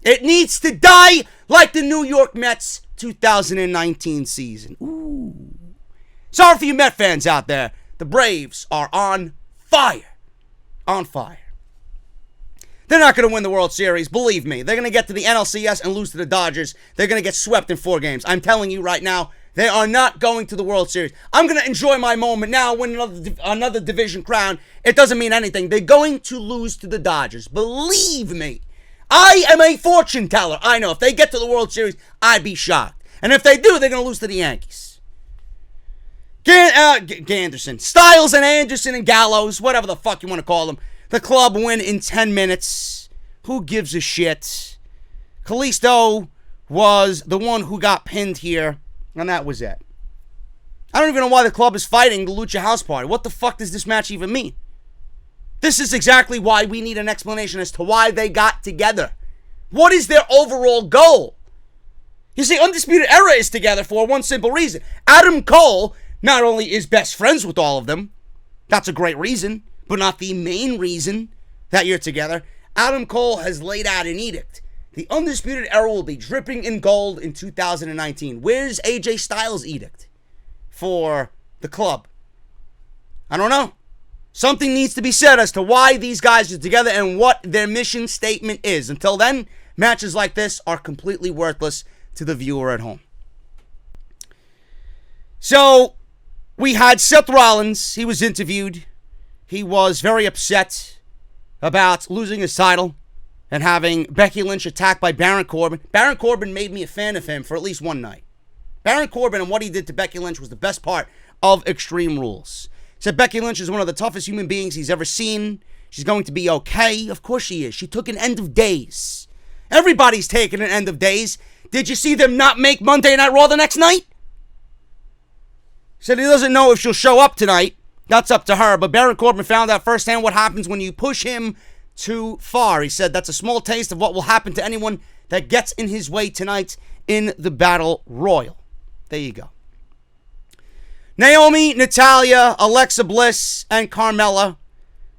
It needs to die like the New York Mets 2019 season. Ooh. Sorry for you Met fans out there. The Braves are on fire. On fire. They're not going to win the World Series, believe me. They're going to get to the NLCS and lose to the Dodgers. They're going to get swept in 4 games. I'm telling you right now, they are not going to the World Series. I'm going to enjoy my moment now, win another division crown. It doesn't mean anything. They're going to lose to the Dodgers. Believe me. I am a fortune teller. I know. If they get to the World Series, I'd be shocked. And if they do, they're going to lose to the Yankees. Ganderson. Styles and Anderson and Gallows, whatever the fuck you want to call them. The club win in 10 minutes. Who gives a shit? Kalisto was the one who got pinned here, and that was it. I don't even know why the club is fighting the Lucha House Party. What the fuck does this match even mean? This is exactly why we need an explanation as to why they got together. What is their overall goal? You see, Undisputed Era is together for one simple reason. Adam Cole not only is best friends with all of them, that's a great reason, but not the main reason that you're together. Adam Cole has laid out an edict. The Undisputed Era will be dripping in gold in 2019. Where's AJ Styles' edict for the club? I don't know. Something needs to be said as to why these guys are together and what their mission statement is. Until then, matches like this are completely worthless to the viewer at home. So, we had Seth Rollins. He was interviewed. He was very upset about losing his title and having Becky Lynch attacked by Baron Corbin. Baron Corbin made me a fan of him for at least one night. Baron Corbin and what he did to Becky Lynch was the best part of Extreme Rules. He said Becky Lynch is one of the toughest human beings he's ever seen. She's going to be okay. Of course she is. She took an end of days. Everybody's taking an end of days. Did you see them not make Monday Night Raw the next night? He said he doesn't know if she'll show up tonight. That's up to her. But Baron Corbin found out firsthand what happens when you push him too far. He said that's a small taste of what will happen to anyone that gets in his way tonight in the Battle Royal. There you go. Naomi, Natalya, Alexa Bliss, and Carmella.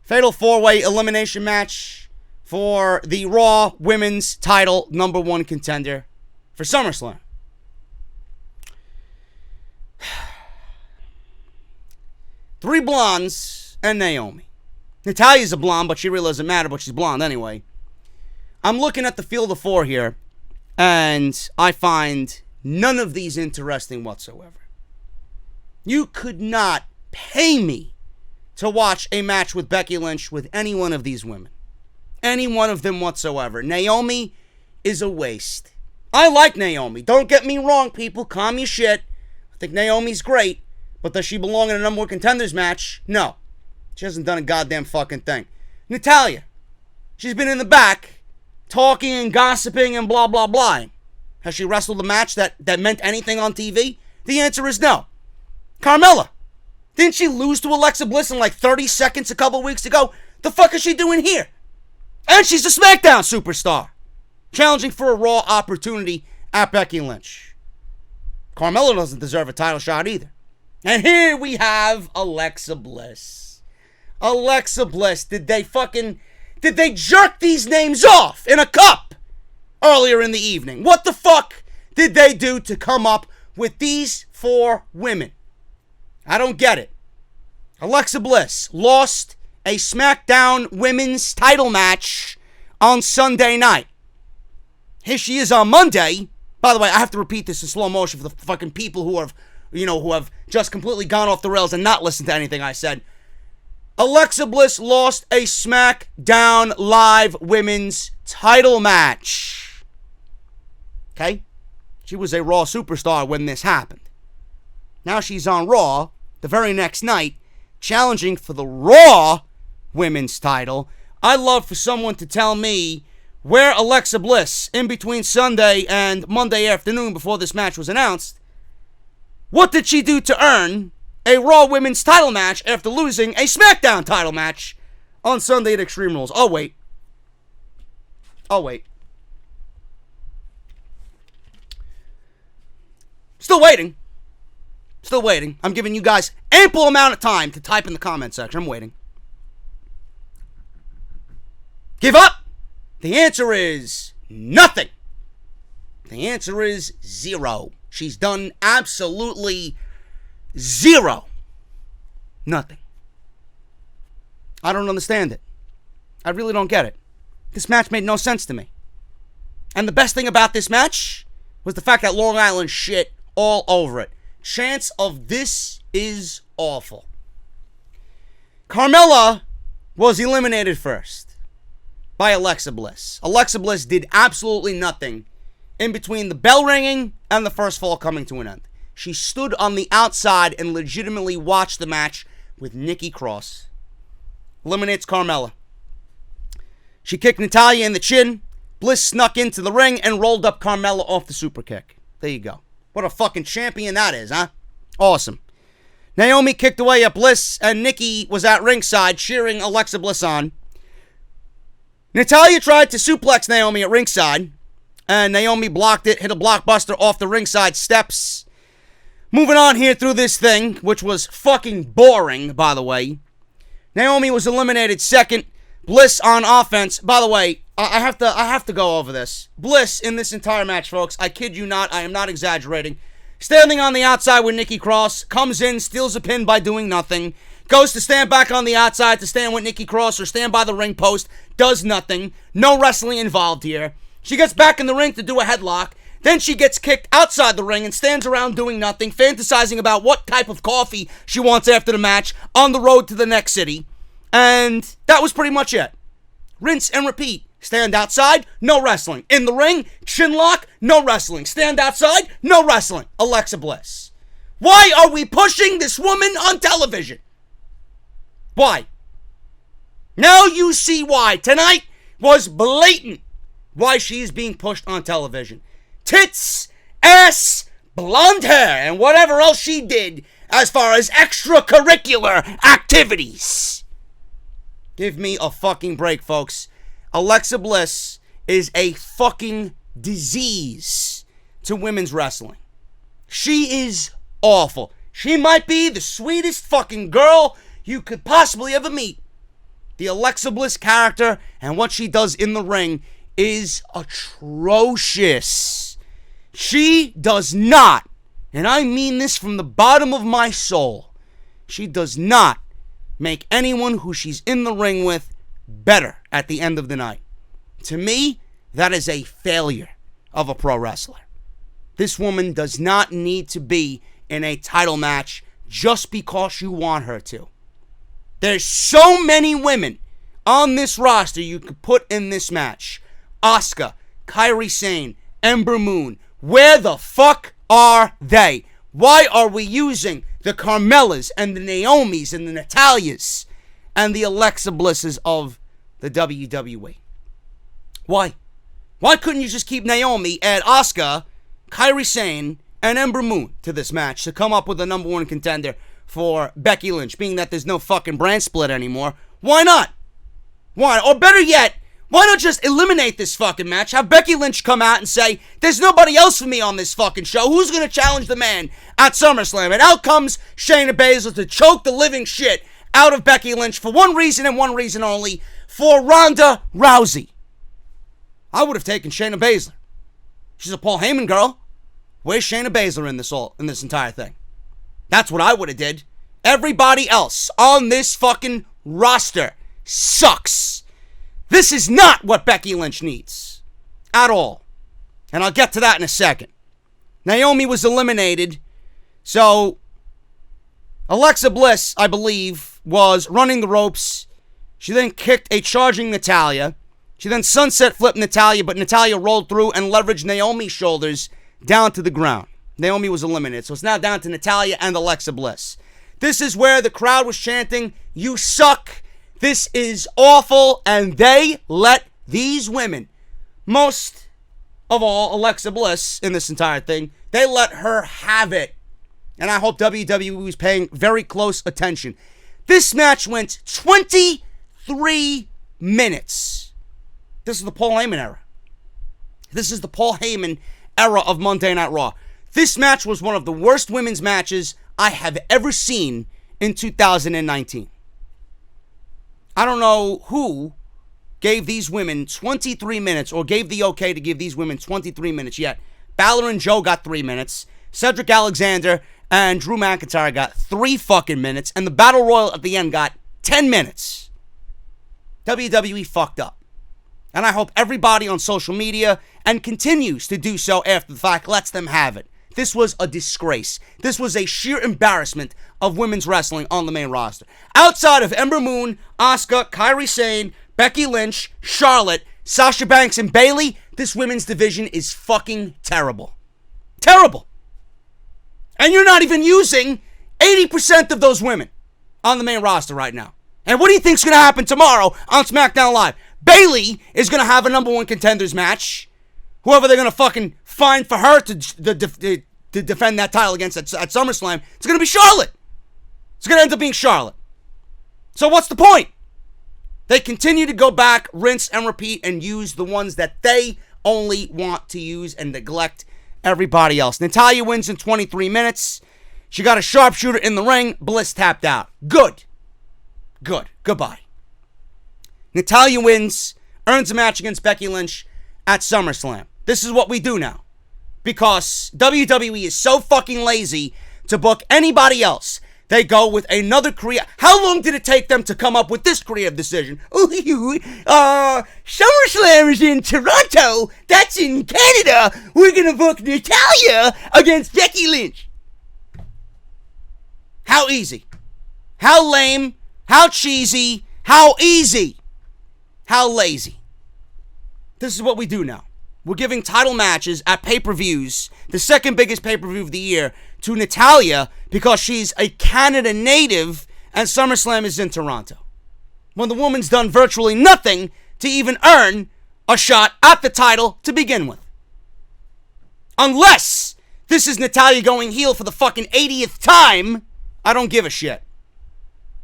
Fatal 4-way elimination match for the Raw Women's title #1 contender for SummerSlam. Three blondes and Naomi. Natalya's a blonde, but she really doesn't matter, but she's blonde anyway. I'm looking at the field of 4 here, and I find none of these interesting whatsoever. You could not pay me to watch a match with Becky Lynch with any one of these women. Any one of them whatsoever. Naomi is a waste. I like Naomi. Don't get me wrong, people. Calm your shit. I think Naomi's great. But does she belong in a #1 contenders match? No. She hasn't done a goddamn fucking thing. Natalya. She's been in the back talking and gossiping and blah, blah, blah. Has she wrestled a match that meant anything on TV? The answer is no. Carmella. Didn't she lose to Alexa Bliss in like 30 seconds a couple weeks ago? The fuck is she doing here? And she's a SmackDown superstar. Challenging for a Raw opportunity at Becky Lynch. Carmella doesn't deserve a title shot either. And here we have Alexa Bliss. Alexa Bliss. Did they jerk these names off in a cup earlier in the evening? What the fuck did they do to come up with these 4 women? I don't get it. Alexa Bliss lost a SmackDown women's title match on Sunday night. Here she is on Monday By the way, I have to repeat this in slow motion for the fucking people who have just completely gone off the rails and not listened to anything I said. Alexa Bliss lost a SmackDown Live women's title match. Okay? She was a Raw superstar when this happened. Now she's on Raw the very next night, challenging for the Raw women's title. I'd love for someone to tell me where Alexa Bliss, in between Sunday and Monday afternoon before this match was announced, what did she do to earn a Raw women's title match after losing a SmackDown title match on Sunday at Extreme Rules? Oh, wait. Still waiting. I'm giving you guys ample amount of time to type in the comment section. I'm waiting. Give up? The answer is nothing. The answer is zero. She's done absolutely zero. Nothing. I don't understand it. I really don't get it. This match made no sense to me. And the best thing about this match was the fact that Long Island shit all over it. Chance of this is awful. Carmella was eliminated first by Alexa Bliss. Alexa Bliss did absolutely nothing in between the bell ringing and the first fall coming to an end. She stood on the outside and legitimately watched the match with Nikki Cross. Eliminates Carmella. She kicked Natalya in the chin. Bliss snuck into the ring and rolled up Carmella off the super kick. There you go. What a fucking champion that is, huh? Awesome. Naomi kicked away at Bliss, and Nikki was at ringside cheering Alexa Bliss on. Natalya tried to suplex Naomi at ringside, and Naomi blocked it, hit a blockbuster off the ringside steps. Moving on here through this thing, which was fucking boring, by the way. Naomi was eliminated second. Bliss on offense. By the way, I have to go over this. Bliss in this entire match, folks. I kid you not. I am not exaggerating. Standing on the outside with Nikki Cross. Comes in, steals a pin by doing nothing. Goes to stand back on the outside to stand with Nikki Cross or stand by the ring post. Does nothing. No wrestling involved here. She gets back in the ring to do a headlock. Then she gets kicked outside the ring and stands around doing nothing, fantasizing about what type of coffee she wants after the match on the road to the next city. And that was pretty much it. Rinse and repeat. Stand outside, no wrestling. In the ring, chin lock, no wrestling. Stand outside, no wrestling. Alexa Bliss. Why are we pushing this woman on television? Why? Now you see why. Tonight was blatant why she's being pushed on television. Tits, ass, blonde hair, and whatever else she did as far as extracurricular activities. Give me a fucking break, folks. Alexa Bliss is a fucking disease to women's wrestling. She is awful. She might be the sweetest fucking girl you could possibly ever meet. The Alexa Bliss character and what she does in the ring is atrocious. She does not, and I mean this from the bottom of my soul, she does not make anyone who she's in the ring with better at the end of the night. To me, that is a failure of a pro wrestler. This woman does not need to be in a title match just because you want her to. There's so many women on this roster you could put in this match. Asuka, Kairi Sane, Ember Moon. Where the fuck are they? Why are we using the Carmellas and the Naomis and the Natalyas and the Alexa Blisses of the WWE? Why? Why couldn't you just keep Naomi, add Asuka, Kairi Sane, and Ember Moon to this match to come up with a number one contender for Becky Lynch, being that there's no fucking brand split anymore? Why not? Why? Or better yet, why not just eliminate this fucking match? Have Becky Lynch come out and say, there's nobody else for me on this fucking show. Who's going to challenge the man at SummerSlam? And out comes Shayna Baszler to choke the living shit out of Becky Lynch for one reason and one reason only, for Ronda Rousey. I would have taken Shayna Baszler. She's a Paul Heyman girl. Where's Shayna Baszler in this entire thing? That's what I would have did. Everybody else on this fucking roster sucks. This is not what Becky Lynch needs. At all. And I'll get to that in a second. Naomi was eliminated. So, Alexa Bliss, I believe, was running the ropes. She then kicked a charging Natalya. She then sunset flipped Natalya, but Natalya rolled through and leveraged Naomi's shoulders down to the ground. Naomi was eliminated. So it's now down to Natalya and Alexa Bliss. This is where the crowd was chanting, "You suck. This is awful." And they let these women, most of all Alexa Bliss in this entire thing, they let her have it. And I hope WWE is paying very close attention. This match went 23 minutes. This is the Paul Heyman era. This is the Paul Heyman era of Monday Night Raw. This match was one of the worst women's matches I have ever seen in 2019. I don't know who gave these women 23 minutes or gave the okay to give these women 23 minutes yet. Balor and Joe got 3 minutes. Cedric Alexander and Drew McIntyre got 3 fucking minutes. And the Battle Royal at the end got 10 minutes. WWE fucked up. And I hope everybody on social media, and continues to do so after the fact, lets them have it. This was a disgrace. This was a sheer embarrassment of women's wrestling on the main roster. Outside of Ember Moon, Asuka, Kairi Sane, Becky Lynch, Charlotte, Sasha Banks, and Bayley, this women's division is fucking terrible. Terrible. And you're not even using 80% of those women on the main roster right now. And what do you think's going to happen tomorrow on SmackDown Live? Bayley is going to have a number 1 contenders match. Whoever they're going to fucking find for her to defend that title against at SummerSlam, it's going to be Charlotte. It's going to end up being Charlotte. So what's the point? They continue to go back, rinse and repeat, and use the ones that they only want to use and neglect everybody else. Natalya wins in 23 minutes. She got a sharpshooter in the ring. Bliss tapped out. Good. Goodbye. Natalya wins, earns a match against Becky Lynch at SummerSlam. This is what we do now. Because WWE is so fucking lazy to book anybody else. They go with another creative. How long did it take them to come up with this creative decision? SummerSlam is in Toronto. That's in Canada. We're going to book Natalya against Becky Lynch. How easy. How lame. How cheesy. How easy. How lazy. This is what we do now. We're giving title matches at pay-per-views, the second biggest pay-per-view of the year, to Natalya because she's a Canada native and SummerSlam is in Toronto. When the woman's done virtually nothing to even earn a shot at the title to begin with. Unless this is Natalya going heel for the fucking 80th time, I don't give a shit.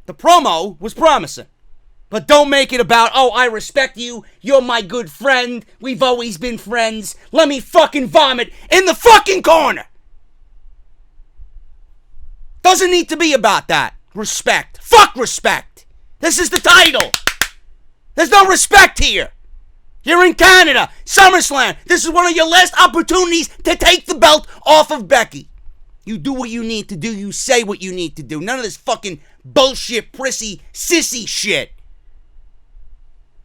The promo was promising. But don't make it about, oh, I respect you, you're my good friend, we've always been friends, let me fucking vomit in the fucking corner. Doesn't need to be about that. Respect. Fuck respect. This is the title. There's no respect here. You're in Canada. SummerSlam. This is one of your last opportunities to take the belt off of Becky. You do what you need to do. You say what you need to do. None of this fucking bullshit, prissy, sissy shit.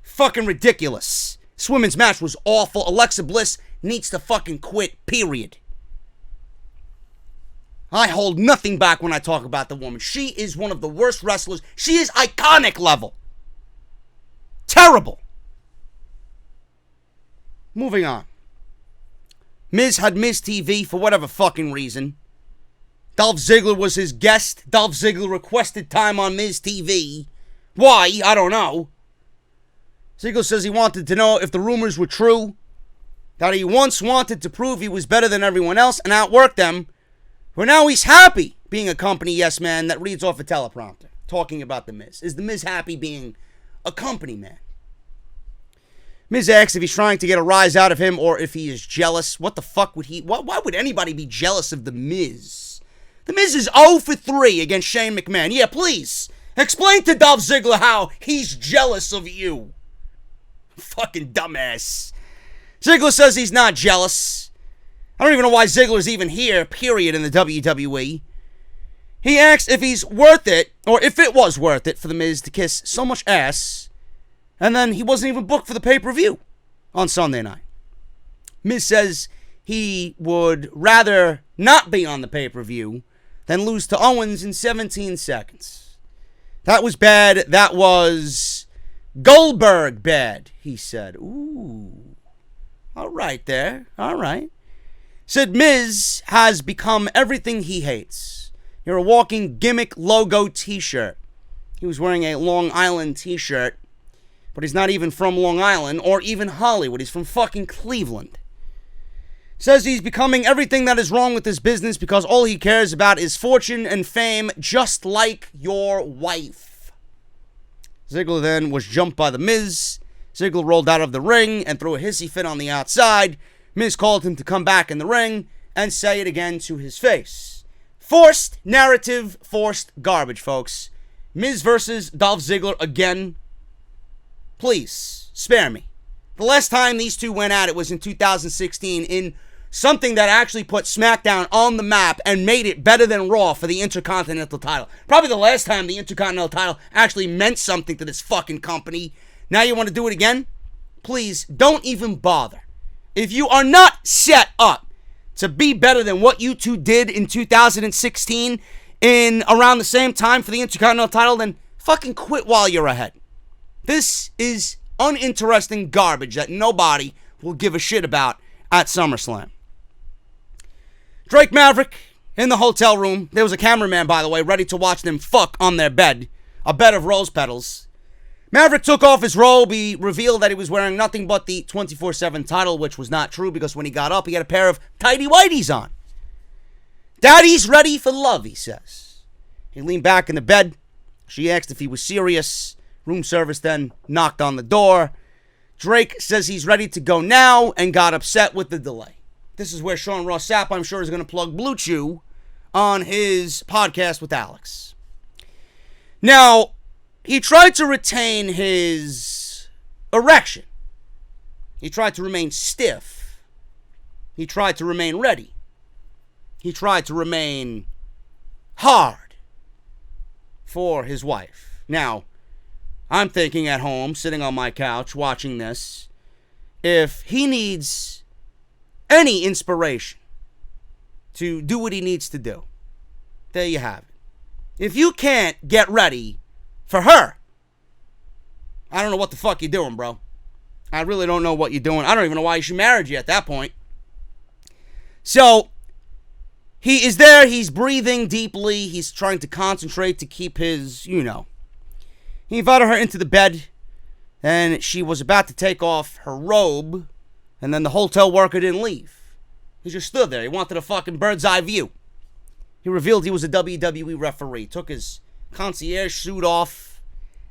Fucking ridiculous. This women's match was awful. Alexa Bliss needs to fucking quit, period. I hold nothing back when I talk about the woman. She is one of the worst wrestlers. She is iconic level. Terrible. Moving on. Miz had Miz TV for whatever fucking reason. Dolph Ziggler was his guest. Dolph Ziggler requested time on Miz TV. Why? I don't know. Ziggler says he wanted to know if the rumors were true, that he once wanted to prove he was better than everyone else and outwork them, but now he's happy being a company yes man that reads off a teleprompter, talking about The Miz. Is The Miz happy being a company man? Miz asks if he's trying to get a rise out of him or if he is jealous. What the fuck would he... Why would anybody be jealous of The Miz? The Miz is 0 for 3 against Shane McMahon. Yeah, please. Explain to Dolph Ziggler how he's jealous of you. Fucking dumbass. Ziggler says he's not jealous. I don't even know why Ziggler's even here, period, in the WWE. He asks if he's worth it, or if it was worth it for The Miz to kiss so much ass, and then he wasn't even booked for the pay-per-view on Sunday night. Miz says he would rather not be on the pay-per-view than lose to Owens in 17 seconds. That was bad. That was Goldberg bad, he said. Ooh. All right there. All right. Said Miz has become everything he hates. You're a walking gimmick logo t-shirt. He was wearing a Long Island t-shirt, but he's not even from Long Island or even Hollywood. He's from fucking Cleveland. Says he's becoming everything that is wrong with this business because all he cares about is fortune and fame, just like your wife. Ziggler then was jumped by The Miz. Ziggler rolled out of the ring and threw a hissy fit on the outside. Miz called him to come back in the ring and say it again to his face. Forced narrative, forced garbage, folks. Miz versus Dolph Ziggler again. Please, spare me. The last time these two went at it was in 2016 in something that actually put SmackDown on the map and made it better than Raw for the Intercontinental title. Probably the last time the Intercontinental title actually meant something to this fucking company. Now you want to do it again? Please, don't even bother. If you are not set up to be better than what you two did in 2016 in around the same time for the Intercontinental title, then fucking quit while you're ahead. This is uninteresting garbage that nobody will give a shit about at SummerSlam. Drake Maverick in the hotel room. There was a cameraman, by the way, ready to watch them fuck on their bed. A bed of rose petals. Maverick took off his robe. He revealed that he was wearing nothing but the 24/7 title, which was not true because when he got up, he had a pair of tighty whities on. Daddy's ready for love, he says. He leaned back in the bed. She asked if he was serious. Room service then knocked on the door. Drake says he's ready to go now and got upset with the delay. This is where Sean Ross Sapp, I'm sure, is going to plug Blue Chew on his podcast with Alex. Now, he tried to retain his erection. He tried to remain stiff. He tried to remain ready. He tried to remain hard for his wife. Now, I'm thinking at home, sitting on my couch, watching this, if he needs any inspiration to do what he needs to do, there you have it. If you can't get ready for her, I don't know what the fuck you're doing, bro. I really don't know what you're doing. I don't even know why she married you at that point. So, he is there. He's breathing deeply. He's trying to concentrate to keep his, He invited her into the bed, and she was about to take off her robe, and then the hotel worker didn't leave. He just stood there. He wanted a fucking bird's eye view. He revealed he was a WWE referee. Took his concierge suit off,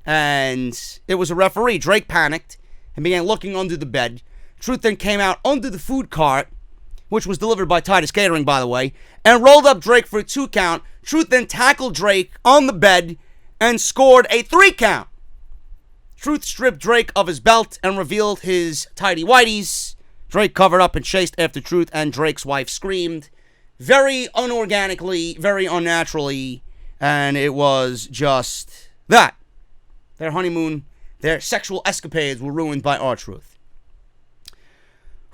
and it was a referee. Drake panicked and began looking under the bed. Truth then came out under the food cart, which was delivered by Titus Catering, by the way, and rolled up Drake for a 2 count. Truth then tackled Drake on the bed and scored a 3 count. Truth stripped Drake of his belt and revealed his tighty whities. Drake covered up and chased after Truth, and Drake's wife screamed very unorganically, very unnaturally, and it was just that. Their honeymoon, their sexual escapades were ruined by R-Truth.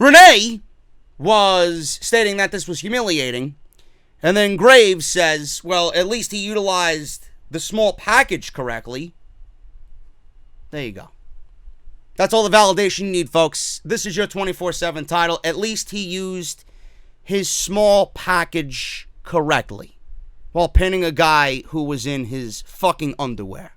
Renee was stating that this was humiliating, and then Graves says, well, at least he utilized the small package correctly. There you go. That's all the validation you need, folks. This is your 24/7 title. At least he used his small package correctly while pinning a guy who was in his fucking underwear.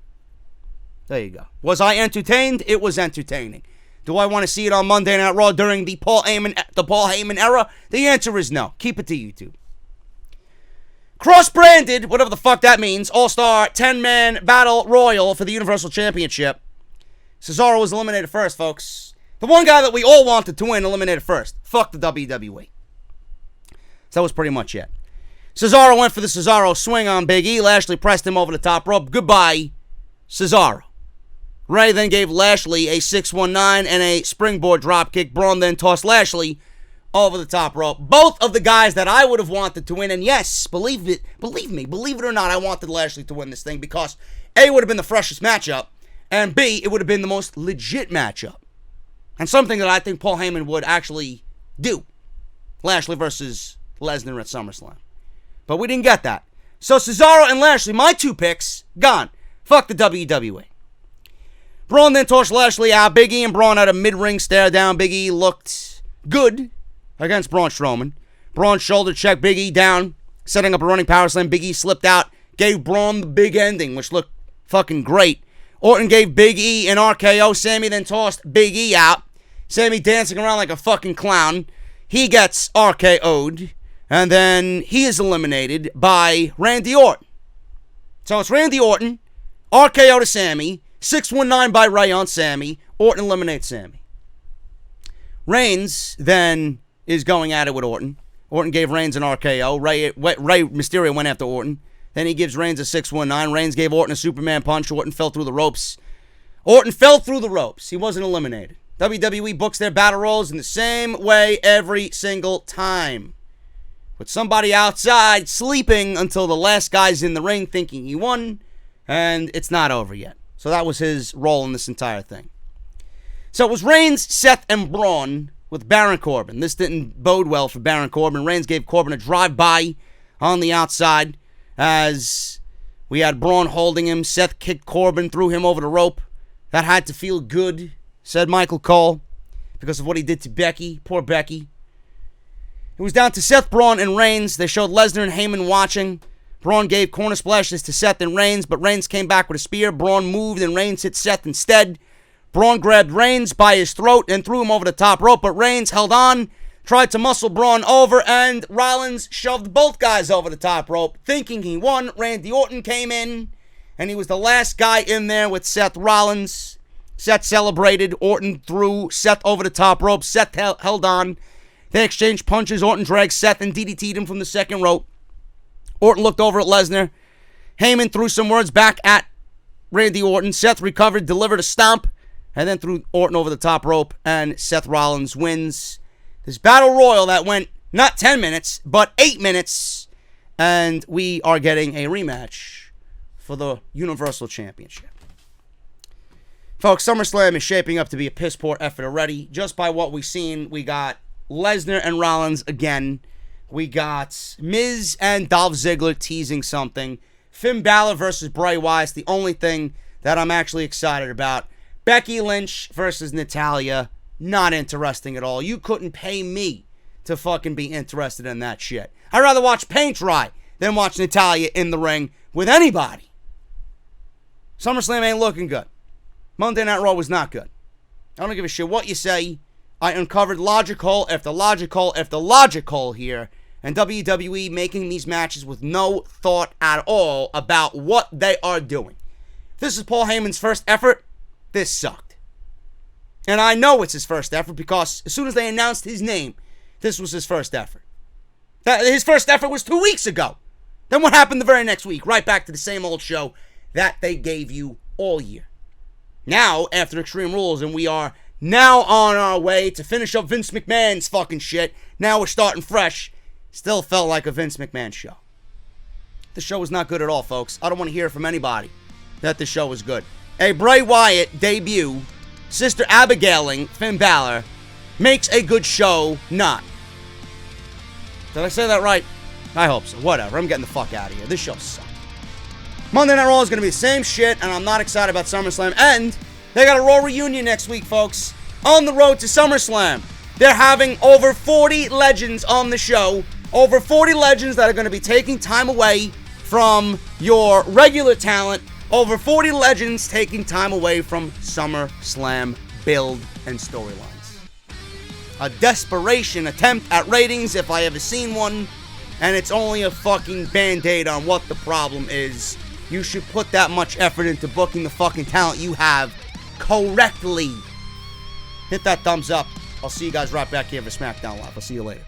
There you go. Was I entertained? It was entertaining. Do I want to see it on Monday Night Raw during the Paul Heyman era? The answer is no. Keep it to YouTube. Cross-branded, whatever the fuck that means, All-Star 10-man Battle Royal for the Universal Championship. Cesaro was eliminated first, folks. The one guy that we all wanted to win eliminated first. Fuck the WWE. So that was pretty much it. Cesaro went for the Cesaro swing on Big E. Lashley pressed him over the top rope. Goodbye, Cesaro. Ray then gave Lashley a 619 and a springboard dropkick. Braun then tossed Lashley over the top rope. Both of the guys that I would have wanted to win. And yes, believe me, believe it or not, I wanted Lashley to win this thing because A, would have been the freshest matchup, and B, it would have been the most legit matchup. And something that I think Paul Heyman would actually do. Lashley versus Lesnar at SummerSlam. But we didn't get that. So Cesaro and Lashley, my 2 picks, gone. Fuck the WWE. Braun then torched Lashley out. Big E and Braun had a mid-ring stare down. Big E looked good against Braun Strowman. Braun shoulder checked Big E down, setting up a running power slam. Big E slipped out, gave Braun the big ending, which looked fucking great. Orton gave Big E an RKO. Sammy then tossed Big E out. Sammy dancing around like a fucking clown. He gets RKO'd. And then he is eliminated by Randy Orton. So it's Randy Orton, RKO to Sammy, 619 by Ray on Sammy. Orton eliminates Sammy. Reigns then is going at it with Orton. Orton gave Reigns an RKO. Ray Mysterio went after Orton. Then he gives Reigns a 619. Reigns gave Orton a Superman punch. Orton fell through the ropes. Orton fell through the ropes. He wasn't eliminated. WWE books their battle royals in the same way every single time. With somebody outside sleeping until the last guy's in the ring thinking he won, and it's not over yet. So that was his role in this entire thing. So it was Reigns, Seth, and Braun with Baron Corbin. This didn't bode well for Baron Corbin. Reigns gave Corbin a drive-by on the outside as we had Braun holding him. Seth kicked Corbin, threw him over the rope. That had to feel good, said Michael Cole, because of what he did to Becky. Poor Becky. It was down to Seth, Braun, and Reigns. They showed Lesnar and Heyman watching. Braun gave corner splashes to Seth and Reigns, but Reigns came back with a spear. Braun moved, and Reigns hit Seth instead. Braun grabbed Reigns by his throat and threw him over the top rope, but Reigns held on, tried to muscle Braun over, and Rollins shoved both guys over the top rope, thinking he won. Randy Orton came in, and he was the last guy in there with Seth Rollins. Seth celebrated. Orton threw Seth over the top rope. Seth held on. They exchanged punches. Orton dragged Seth and DDT'd him from the second rope. Orton looked over at Lesnar. Heyman threw some words back at Randy Orton. Seth recovered, delivered a stomp, and then threw Orton over the top rope, and Seth Rollins wins this battle royal that went not 10 minutes, but 8 minutes, and we are getting a rematch for the Universal Championship. Folks, SummerSlam is shaping up to be a piss-poor effort already. Just by what we've seen, we got Lesnar and Rollins again. We got Miz and Dolph Ziggler teasing something. Finn Balor versus Bray Wyatt, the only thing that I'm actually excited about. Becky Lynch versus Natalya, not interesting at all. You couldn't pay me to fucking be interested in that shit. I'd rather watch paint dry than watch Natalya in the ring with anybody. SummerSlam ain't looking good. Monday Night Raw was not good. I don't give a shit what you say. I uncovered logical after logical after logical here, and WWE making these matches with no thought at all about what they are doing. This is Paul Heyman's first effort. This sucked. And I know it's his first effort because as soon as they announced his name, this was his first effort. His first effort was 2 weeks ago. Then what happened the very next week? Right back to the same old show that they gave you all year. Now, after Extreme Rules, and we are now on our way to finish up Vince McMahon's fucking shit. Now we're starting fresh. Still felt like a Vince McMahon show. The show was not good at all, folks. I don't want to hear from anybody that the show was good. A Bray Wyatt debut, Sister Abigailing Finn Balor, makes a good show not. Did I say that right? I hope so. Whatever. I'm getting the fuck out of here. This show sucks. Monday Night Raw is going to be the same shit, and I'm not excited about SummerSlam. And they got a Raw reunion next week, folks. On the road to SummerSlam. They're having over 40 legends on the show. Over 40 legends that are going to be taking time away from your regular talent. Over 40 legends taking time away from SummerSlam build and storylines. A desperation attempt at ratings, if I ever seen one. And it's only a fucking band-aid on what the problem is. You should put that much effort into booking the fucking talent you have correctly. Hit that thumbs up. I'll see you guys right back here for SmackDown Live. I'll see you later.